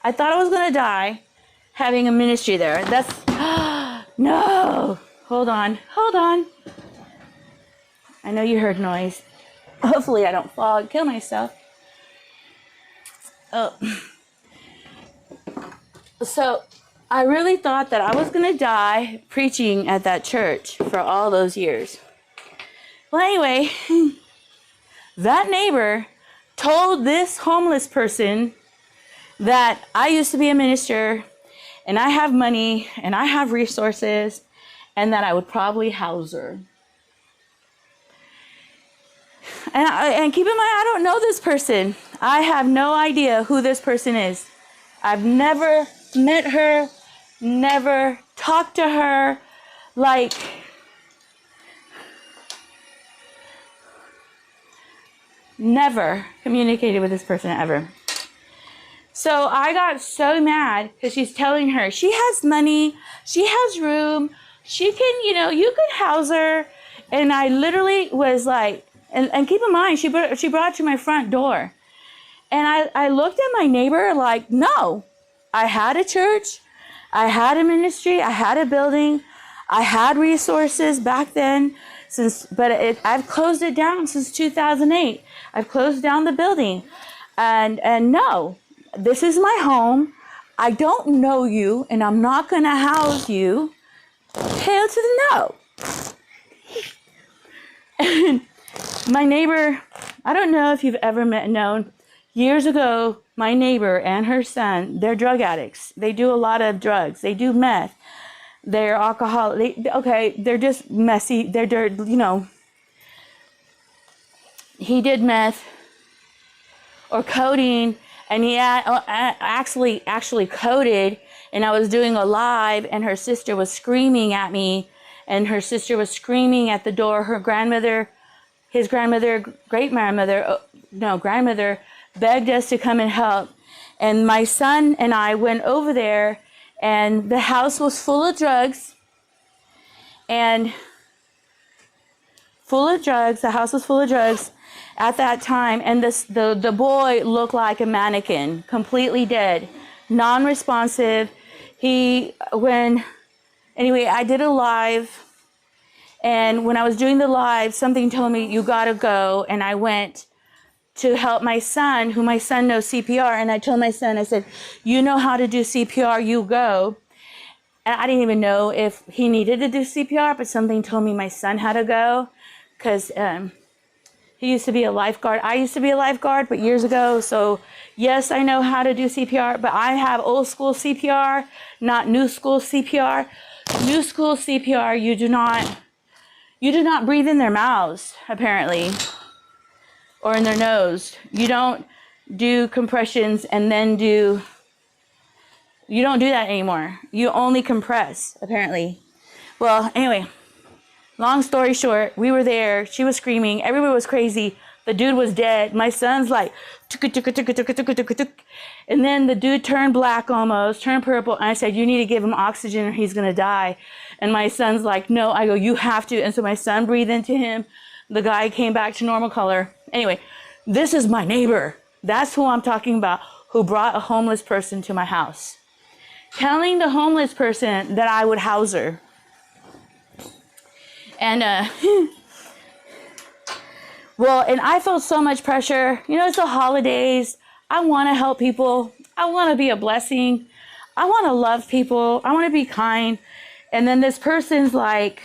I thought I was gonna die having a ministry there. No. Hold on. I know you heard noise. Hopefully I don't fall and kill myself. Oh. So I really thought that I was going to die preaching at that church for all those years. Well, anyway, that neighbor told this homeless person that I used to be a minister and I have money and I have resources and that I would probably house her. And keep in mind, I don't know this person. I have no idea who this person is. I've never met her, never talked to her, never communicated with this person ever. So I got so mad because she's telling her she has money, she has room, she can, you could house her. And I literally was like, and keep in mind, she brought it to my front door. And I looked at my neighbor like, no, I had a church, I had a ministry, I had a building, I had resources back then, but I've closed it down since 2008. I've closed down the building. And no, this is my home. I don't know you, and I'm not going to house you. Hell to the no. And my neighbor, I don't know if you've ever known, years ago, my neighbor and her son, they're drug addicts. They do a lot of drugs. They do meth. They're alcoholic. They're just messy. They're dirt, He did meth or codeine, and he actually coded, and I was doing a live, and her sister was screaming at me, and her sister was screaming at the door. Her grandmother, grandmother begged us to come and help. And my son and I went over there, and the house was full of drugs. The house was full of drugs at that time. And the boy looked like a mannequin, completely dead, non-responsive. Anyway, I did a live. And when I was doing the live, something told me, you gotta go. And I went to help my son, who my son knows CPR. And I told my son, I said, you know how to do CPR, you go. And I didn't even know if he needed to do CPR, but something told me my son had to go because he used to be a lifeguard. I used to be a lifeguard, but years ago. So yes, I know how to do CPR, but I have old school CPR, not new school CPR. New school CPR, you do not breathe in their mouths, apparently, or in their nose. You don't do compressions and then you don't do that anymore. You only compress, apparently. Well, anyway, long story short, we were there. She was screaming. Everybody was crazy. The dude was dead. My son's like, and then the dude turned black almost, turned purple. And I said, you need to give him oxygen or he's going to die. And my son's like, no. I go, you have to. And so my son breathed into him. The guy came back to normal color. Anyway, this is my neighbor. That's who I'm talking about, who brought a homeless person to my house. Telling the homeless person that I would house her. And, well, and I felt so much pressure. It's the holidays. I want to help people. I want to be a blessing. I want to love people. I want to be kind. And then this person's like,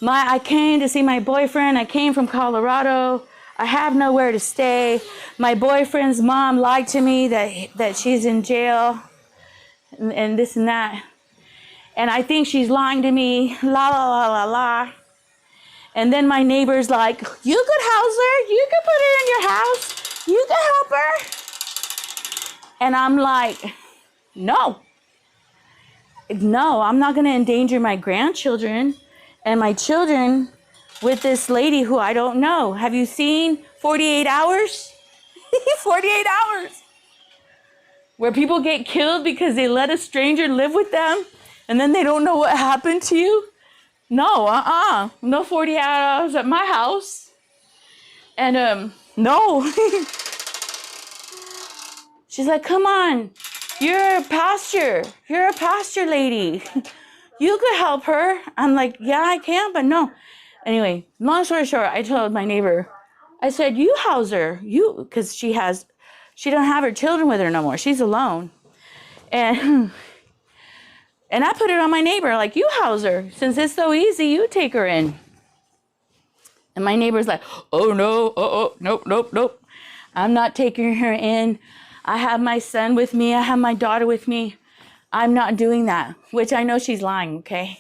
I came to see my boyfriend. I came from Colorado. I have nowhere to stay. My boyfriend's mom lied to me that she's in jail and this and that. And I think she's lying to me. La, la, la, la, la. And then my neighbor's like, you could house her. You could put her in your house. You could help her. And I'm like, no, I'm not going to endanger my grandchildren and my children with this lady who I don't know. Have you seen 48 Hours? 48 Hours. Where people get killed because they let a stranger live with them and then they don't know what happened to you. No, no 48 hours at my house. And no. She's like, come on, you're a pastor lady. You could help her. I'm like, yeah, I can, but no. Anyway, long story short, I told my neighbor, I said, you house her, because she don't have her children with her no more. She's alone. And I put it on my neighbor, like, you house her. Since it's so easy, you take her in. And my neighbor's like, oh no, nope. I'm not taking her in. I have my son with me. I have my daughter with me. I'm not doing that, which I know she's lying, okay?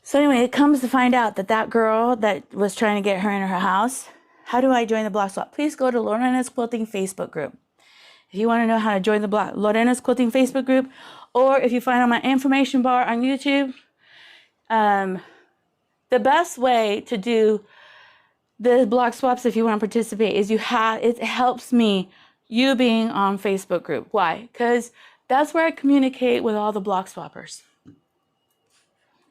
So anyway, it comes to find out that girl that was trying to get her in her house, how do I join the block swap? Please go to Lorena's Quilting Facebook group. If you want to know how to join the Lorena's Quilting Facebook group, or if you find on my information bar on YouTube, the best way to do the block swaps if you want to participate is it helps me, you being on Facebook group. Why? Because that's where I communicate with all the block swappers.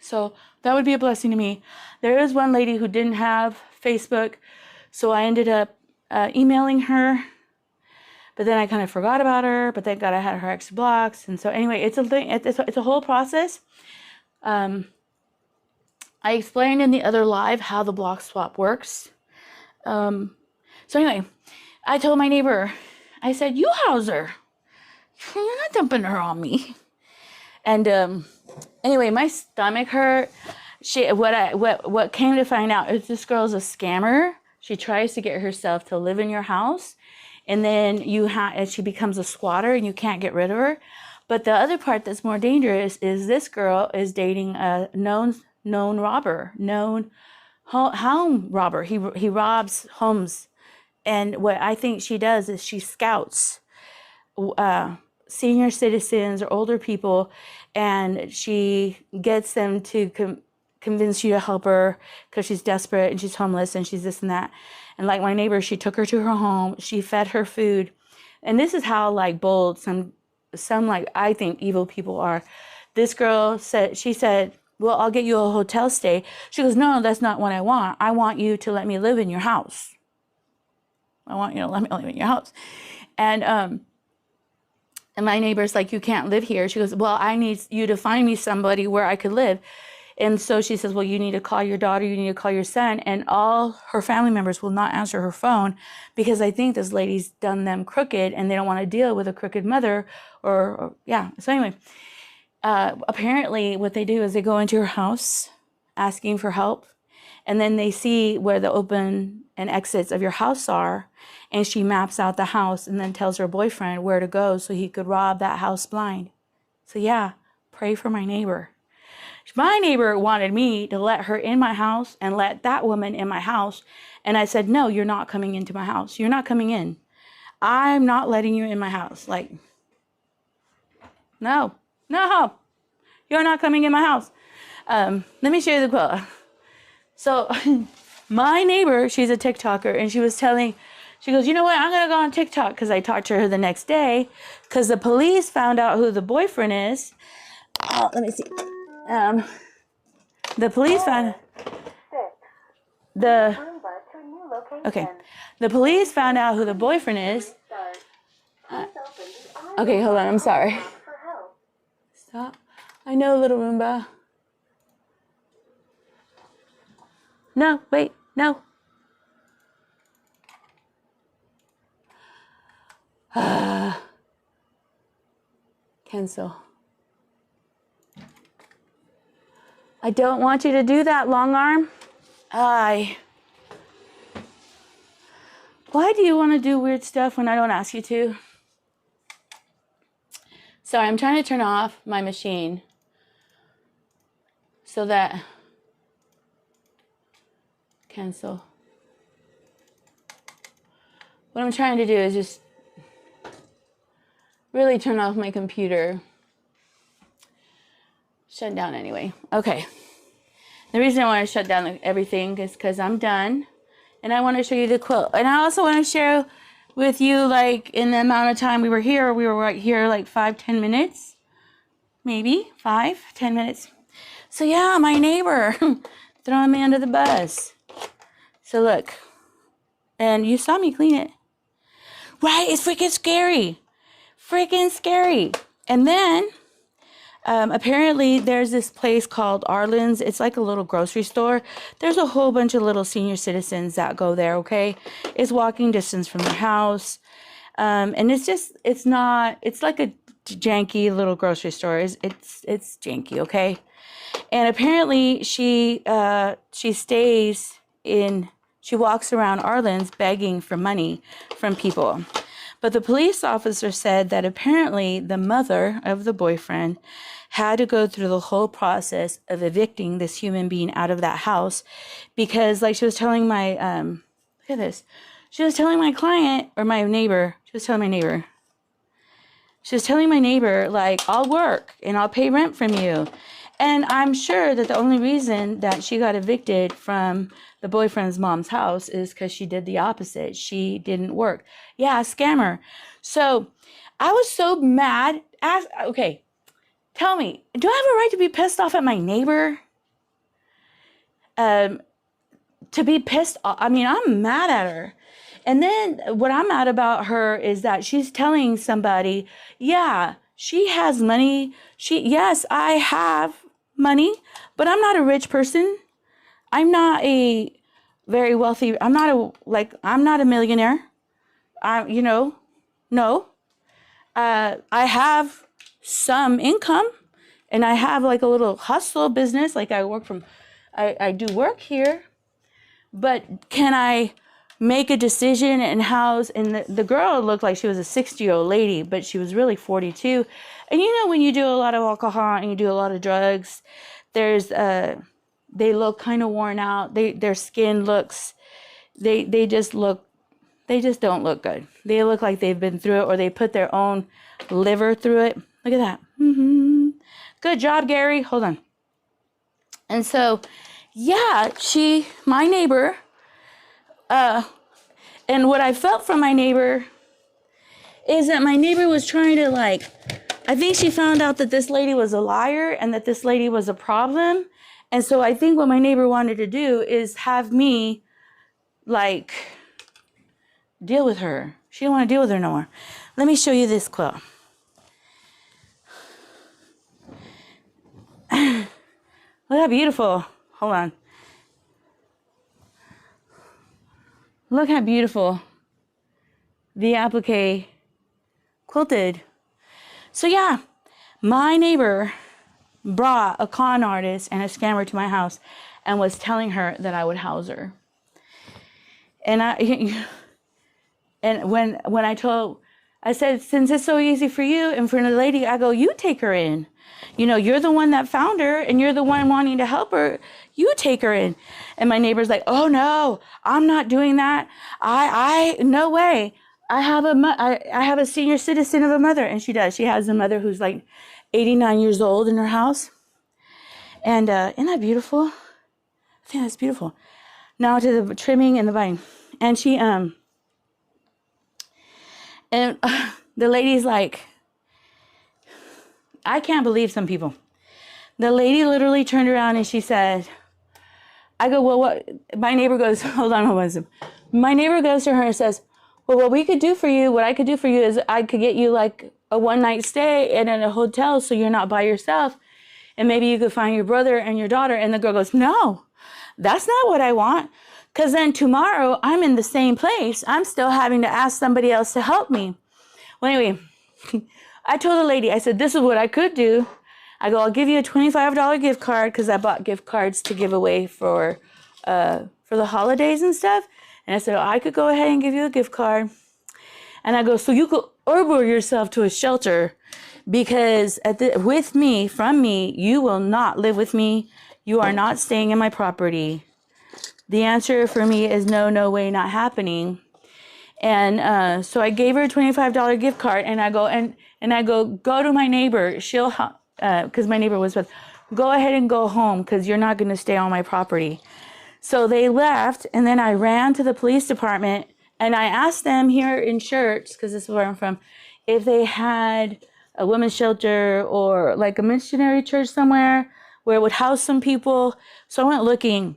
So that would be a blessing to me. There is one lady who didn't have Facebook, so I ended up emailing her, but then I kind of forgot about her, but thank God I had her extra blocks. And so anyway, it's a whole process. I explained in the other live how the block swap works. So anyway, I told my neighbor, I said, you house her. You're not dumping her on me. And anyway, my stomach hurt. What came to find out is this girl's a scammer. She tries to get herself to live in your house, and then she becomes a squatter, and you can't get rid of her. But the other part that's more dangerous is this girl is dating a known robber, known home robber. He robs homes, and what I think she does is she scouts senior citizens or older people, and she gets them to convince you to help her because she's desperate and she's homeless and she's this and that. And like my neighbor, she took her to her home, she fed her food. And this is how like bold some like I think evil people are. This girl said, well, I'll get you a hotel stay. She goes, no, that's not what I want. I want you to let me live in your house. I want you to let me live in your house. And my neighbor's like, you can't live here. She goes, well, I need you to find me somebody where I could live. And so she says, well, you need to call your daughter, you need to call your son. And all her family members will not answer her phone because I think this lady's done them crooked and they don't want to deal with a crooked mother or yeah. So anyway, apparently what they do is they go into her house asking for help. And then they see where the open and exits of your house are. And she maps out the house and then tells her boyfriend where to go so he could rob that house blind. So yeah, pray for my neighbor. My neighbor wanted me to let her in my house and let that woman in my house. And I said, no, you're not coming into my house. You're not coming in. I'm not letting you in my house. Like, no, you're not coming in my house. Let me show you the quilt. So my neighbor, she's a TikToker, and she goes, you know what, I'm going to go on TikTok because I talked to her the next day because the police found out who the boyfriend is. Oh, let me see. The police found the police found out who the boyfriend is. Okay, hold on, I'm sorry. Stop. I know, little Roomba. No, wait, no. Cancel. I don't want you to do that, long arm. Why do you want to do weird stuff when I don't ask you to? Sorry, I'm trying to turn off my machine so that... Cancel. What I'm trying to do is just really turn off my computer. Shut down anyway. Okay. The reason I want to shut down everything is because I'm done. And I want to show you the quilt. And I also want to share with you, like, in the amount of time we were right here like 5-10 minutes. Maybe 5-10 minutes. So yeah, my neighbor throwing me under the bus. So look. And you saw me clean it. Right? It's freaking scary. Freaking scary. And then... apparently there's this place called Arlen's. It's like a little grocery store. There's a whole bunch of little senior citizens that go there, okay? It's walking distance from their house. And it's like a janky little grocery store. It's janky, okay? And apparently she walks around Arlen's begging for money from people. But the police officer said that apparently the mother of the boyfriend had to go through the whole process of evicting this human being out of that house because, like, she was telling my, look at this. She was telling my client, or my neighbor, she was telling my neighbor, like, I'll work and I'll pay rent from you. And I'm sure that the only reason that she got evicted from the boyfriend's mom's house is because she did the opposite. She didn't work. Yeah, scammer. So I was so mad. Okay, tell me, do I have a right to be pissed off at my neighbor? To be pissed off, I mean, I'm mad at her. And then what I'm mad about her is that she's telling somebody, yeah, she has money. Yes, I have money, but I'm not a rich person. I'm not a very wealthy, I'm not a millionaire. No. I have some income and I have like a little hustle business. Like I do work here, but can I make a decision and house? And the girl looked like she was a 60-year-old lady, but she was really 42. And you know, when you do a lot of alcohol and you do a lot of drugs, they look kind of worn out. Their skin looks, they just don't look good. They look like they've been through it, or they put their own liver through it. Look at that. Mm-hmm. Good job, Gary. Hold on. And so, yeah, my neighbor, and what I felt from my neighbor is that my neighbor was trying to, like, I think she found out that this lady was a liar and that this lady was a problem. And so I think what my neighbor wanted to do is have me, like, deal with her. She didn't want to deal with her no more. Let me show you this quilt. Look how beautiful. Hold on. Look how beautiful the applique quilted. So yeah, my neighbor brought a con artist and a scammer to my house and was telling her that I would house her. And when I said, since it's so easy for you and for the lady, I go, you take her in. You know, you're the one that found her and you're the one wanting to help her. You take her in. And my neighbor's like, oh no, I'm not doing that. No way. I have a senior citizen of a mother. And she does. She has a mother who's like 89 years old in her house. And isn't that beautiful? I think that's beautiful. Now to the trimming and the binding. And the lady's like, I can't believe some people. The lady literally turned around and she said, I go, well, what? My neighbor goes, hold on, my neighbor goes to her and says, well, what I could do for you is I could get you like a one-night stay in a hotel so you're not by yourself. And maybe you could find your brother and your daughter. And the girl goes, no, that's not what I want. Because then tomorrow I'm in the same place. I'm still having to ask somebody else to help me. Well, anyway, I told the lady, I said, this is what I could do. I go, I'll give you a $25 gift card because I bought gift cards to give away for the holidays and stuff. And I said, oh, I could go ahead and give you a gift card. And I go, so you could Uber yourself to a shelter because from me, you will not live with me. You are not staying in my property. The answer for me is no, no way, not happening. And so I gave her a $25 gift card, and I go to my neighbor. She'll, because my neighbor was with, go ahead and go home because you're not going to stay on my property. So they left, and then I ran to the police department, and I asked them here in Schertz, because this is where I'm from, if they had a women's shelter or like a missionary church somewhere where it would house some people. So I went looking.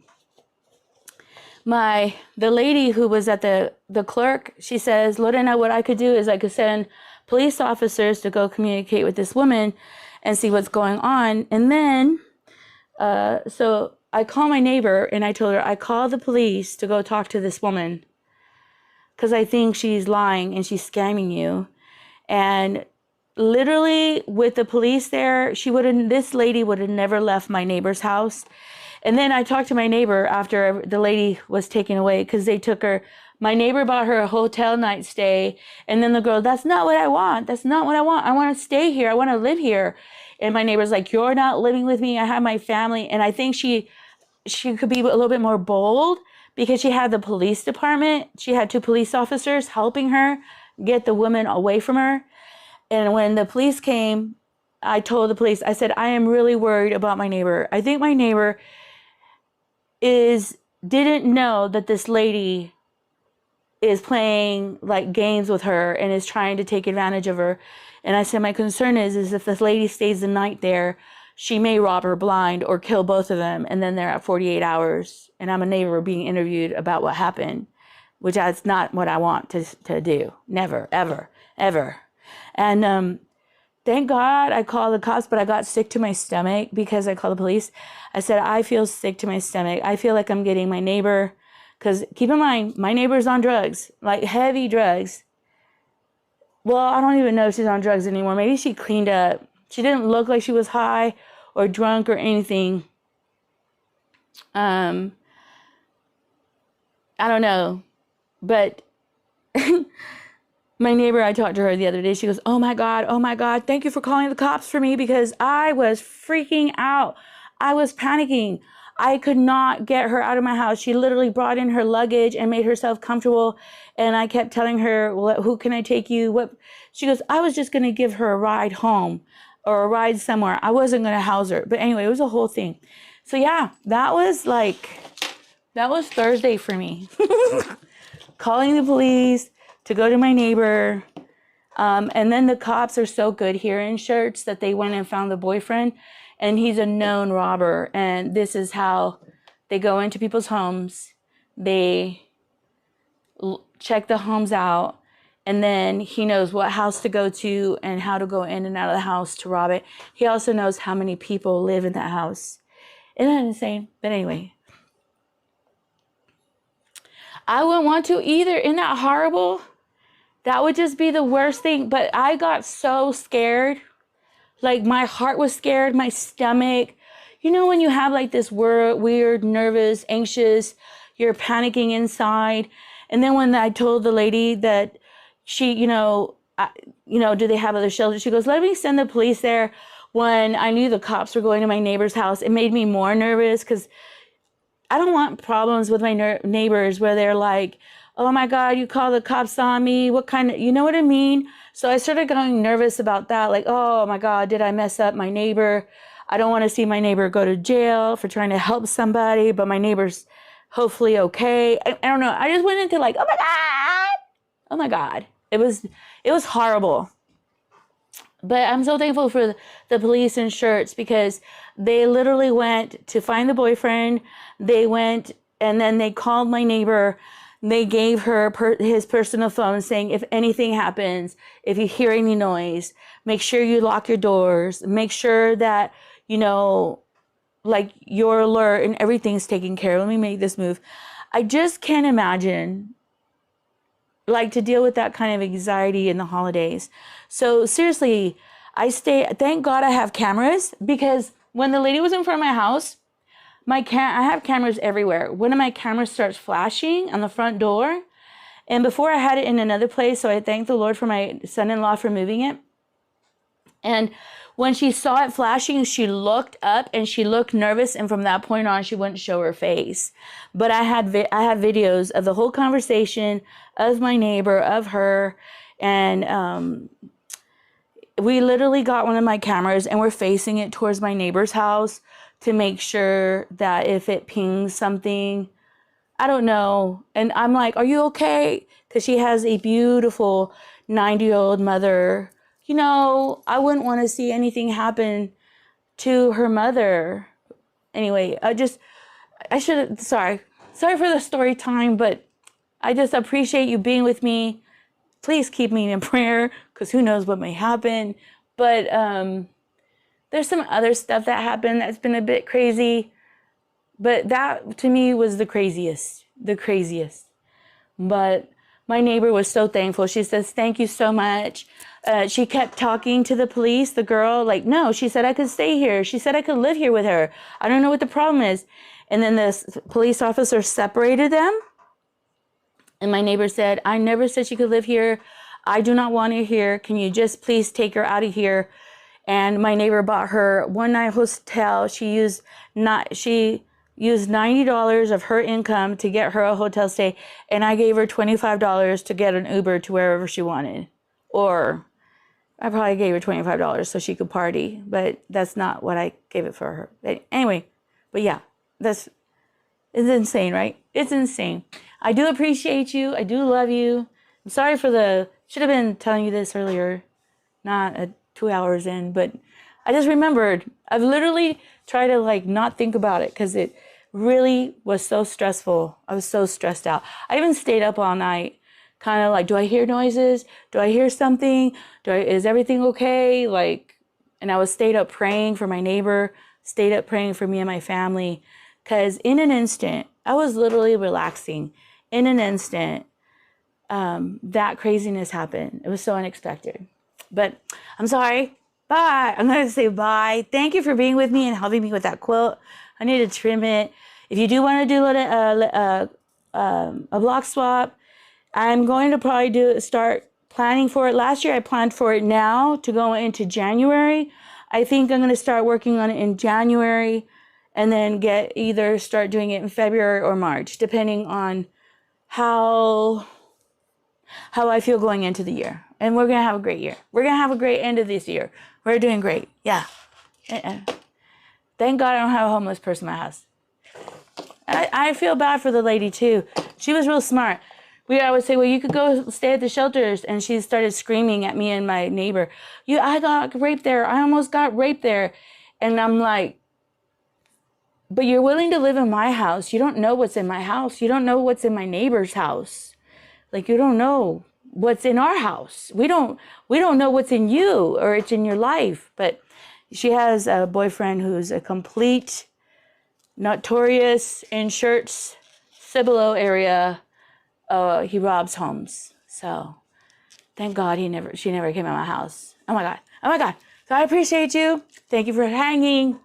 The lady who was at the clerk, she says, Lorena, what I could do is I could send police officers to go communicate with this woman and see what's going on. And then, so I call my neighbor and I told her, I call the police to go talk to this woman because I think she's lying and she's scamming you. And literally with the police there, this lady would have never left my neighbor's house. And then I talked to my neighbor after the lady was taken away because they took her. My neighbor bought her a hotel night stay. And then the girl, that's not what I want. That's not what I want. I want to stay here. I want to live here. And my neighbor's like, you're not living with me. I have my family. And I think she could be a little bit more bold because she had the police department. She had 2 police officers helping her get the woman away from her. And when the police came, I told the police, I said, I am really worried about my neighbor. I think my neighbor didn't know that this lady is playing like games with her and is trying to take advantage of her. And I said, my concern is if this lady stays the night there, she may rob her blind or kill both of them. And then they're at 48 hours. And I'm a neighbor being interviewed about what happened, which is not what I want to do. Never, ever, ever. And thank God I called the cops, but I got sick to my stomach because I called the police. I said, I feel sick to my stomach. I feel like I'm getting my neighbor, because keep in mind, my neighbor's on drugs, like heavy drugs. Well, I don't even know if she's on drugs anymore. Maybe she cleaned up. She didn't look like she was high or drunk or anything. I don't know, but my neighbor, I talked to her the other day. She goes, oh my God, thank you for calling the cops for me because I was freaking out. I was panicking. I could not get her out of my house. She literally brought in her luggage and made herself comfortable. And I kept telling her, who can I take you? What? She goes, I was just going to give her a ride home or a ride somewhere. I wasn't going to house her. But anyway, it was a whole thing. So yeah, that was Thursday for me. Calling the police to go to my neighbor. And then the cops are so good here in Schertz that they went and found the boyfriend, and he's a known robber. And this is how they go into people's homes. They check the homes out, and then he knows what house to go to and how to go in and out of the house to rob it. He also knows how many people live in that house. Isn't that insane? But anyway, I wouldn't want to either. Isn't that horrible? That would just be the worst thing. But I got so scared. Like my heart was scared, my stomach. You know when you have like this weird, nervous, anxious, you're panicking inside. And then when I told the lady that she, do they have other shelters? She goes, let me send the police there. When I knew the cops were going to my neighbor's house, it made me more nervous because I don't want problems with my neighbors where they're like, oh my God, you call the cops on me. What kind of, you know what I mean? So I started getting nervous about that. Like, oh my God, did I mess up my neighbor? I don't want to see my neighbor go to jail for trying to help somebody, but my neighbor's hopefully okay. I don't know. I just went into like, oh my God. Oh my God. It was horrible. But I'm so thankful for the police in Schertz because they literally went to find the boyfriend. They went and then they called my neighbor. They gave her his personal phone saying, if anything happens, if you hear any noise, make sure you lock your doors. Make sure that, like you're alert and everything's taken care of. Let me make this move. I just can't imagine like to deal with that kind of anxiety in the holidays. So seriously, thank God I have cameras, because when the lady was in front of my house, I have cameras everywhere. One of my cameras starts flashing on the front door. And before I had it in another place, so I thank the Lord for my son-in-law for moving it. And when she saw it flashing, she looked up and she looked nervous. And from that point on, she wouldn't show her face. But I had videos of the whole conversation, of my neighbor, of her. And we literally got one of my cameras and we're facing it towards my neighbor's house to make sure that if it pings something, I don't know. And I'm like, are you okay? Because she has a beautiful 90-year-old mother. You know, I wouldn't want to see anything happen to her mother. Anyway, sorry for the story time, but I just appreciate you being with me. Please keep me in prayer, because who knows what may happen. But there's some other stuff that happened that's been a bit crazy. But that, to me, was the craziest. But my neighbor was so thankful. She says, thank you so much. She kept talking to the police, the girl, like, no, she said I could stay here. She said I could live here with her. I don't know what the problem is. And then the police officer separated them. And my neighbor said, I never said she could live here. I do not want her here. Can you just please take her out of here? And my neighbor bought her one-night hotel. She used $90 of her income to get her a hotel stay, and I gave her $25 to get an Uber to wherever she wanted. Or I probably gave her $25 so she could party, but that's not what I gave it for her. But anyway, but yeah, it's insane, right? It's insane. I do appreciate you. I do love you. I'm sorry should have been telling you this earlier, not 2 hours in, but I just remembered. I've literally tried to not think about it, because it really was so stressful. I was so stressed out. I even stayed up all night, kind of do I hear noises? Do I hear something? Is everything okay? And I stayed up praying for my neighbor, stayed up praying for me and my family, because in an instant, I was literally relaxing. In an instant, that craziness happened. It was so unexpected. But I'm sorry. Bye. I'm going to say bye. Thank you for being with me and helping me with that quilt. I need to trim it. If you do want to do a block swap, I'm going to probably start planning for it. Last year I planned for it now to go into January. I think I'm going to start working on it in January, and then start doing it in February or March, depending on how I feel going into the year. And we're going to have a great year. We're going to have a great end of this year. We're doing great. Yeah. Thank God I don't have a homeless person in my house. I feel bad for the lady too. She was real smart. I would say, well, you could go stay at the shelters. And she started screaming at me and my neighbor. I got raped there. I almost got raped there. And I'm like, but you're willing to live in my house. You don't know what's in my house. You don't know what's in my neighbor's house. You don't know what's in our house. We don't know what's in you or it's in your life. But she has a boyfriend who's a complete notorious in Shirts, Cibolo area. He robs homes. So thank God she never came in my house. Oh my God. So I appreciate you. Thank you for hanging.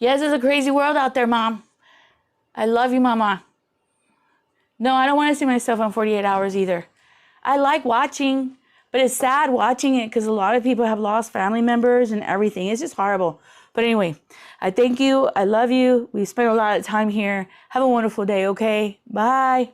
Yes, it's a crazy world out there, Mom. I love you, Mama. No, I don't want to see myself on 48 Hours either. I like watching, but it's sad watching it because a lot of people have lost family members and everything. It's just horrible. But anyway, I thank you. I love you. We spent a lot of time here. Have a wonderful day, okay? Bye.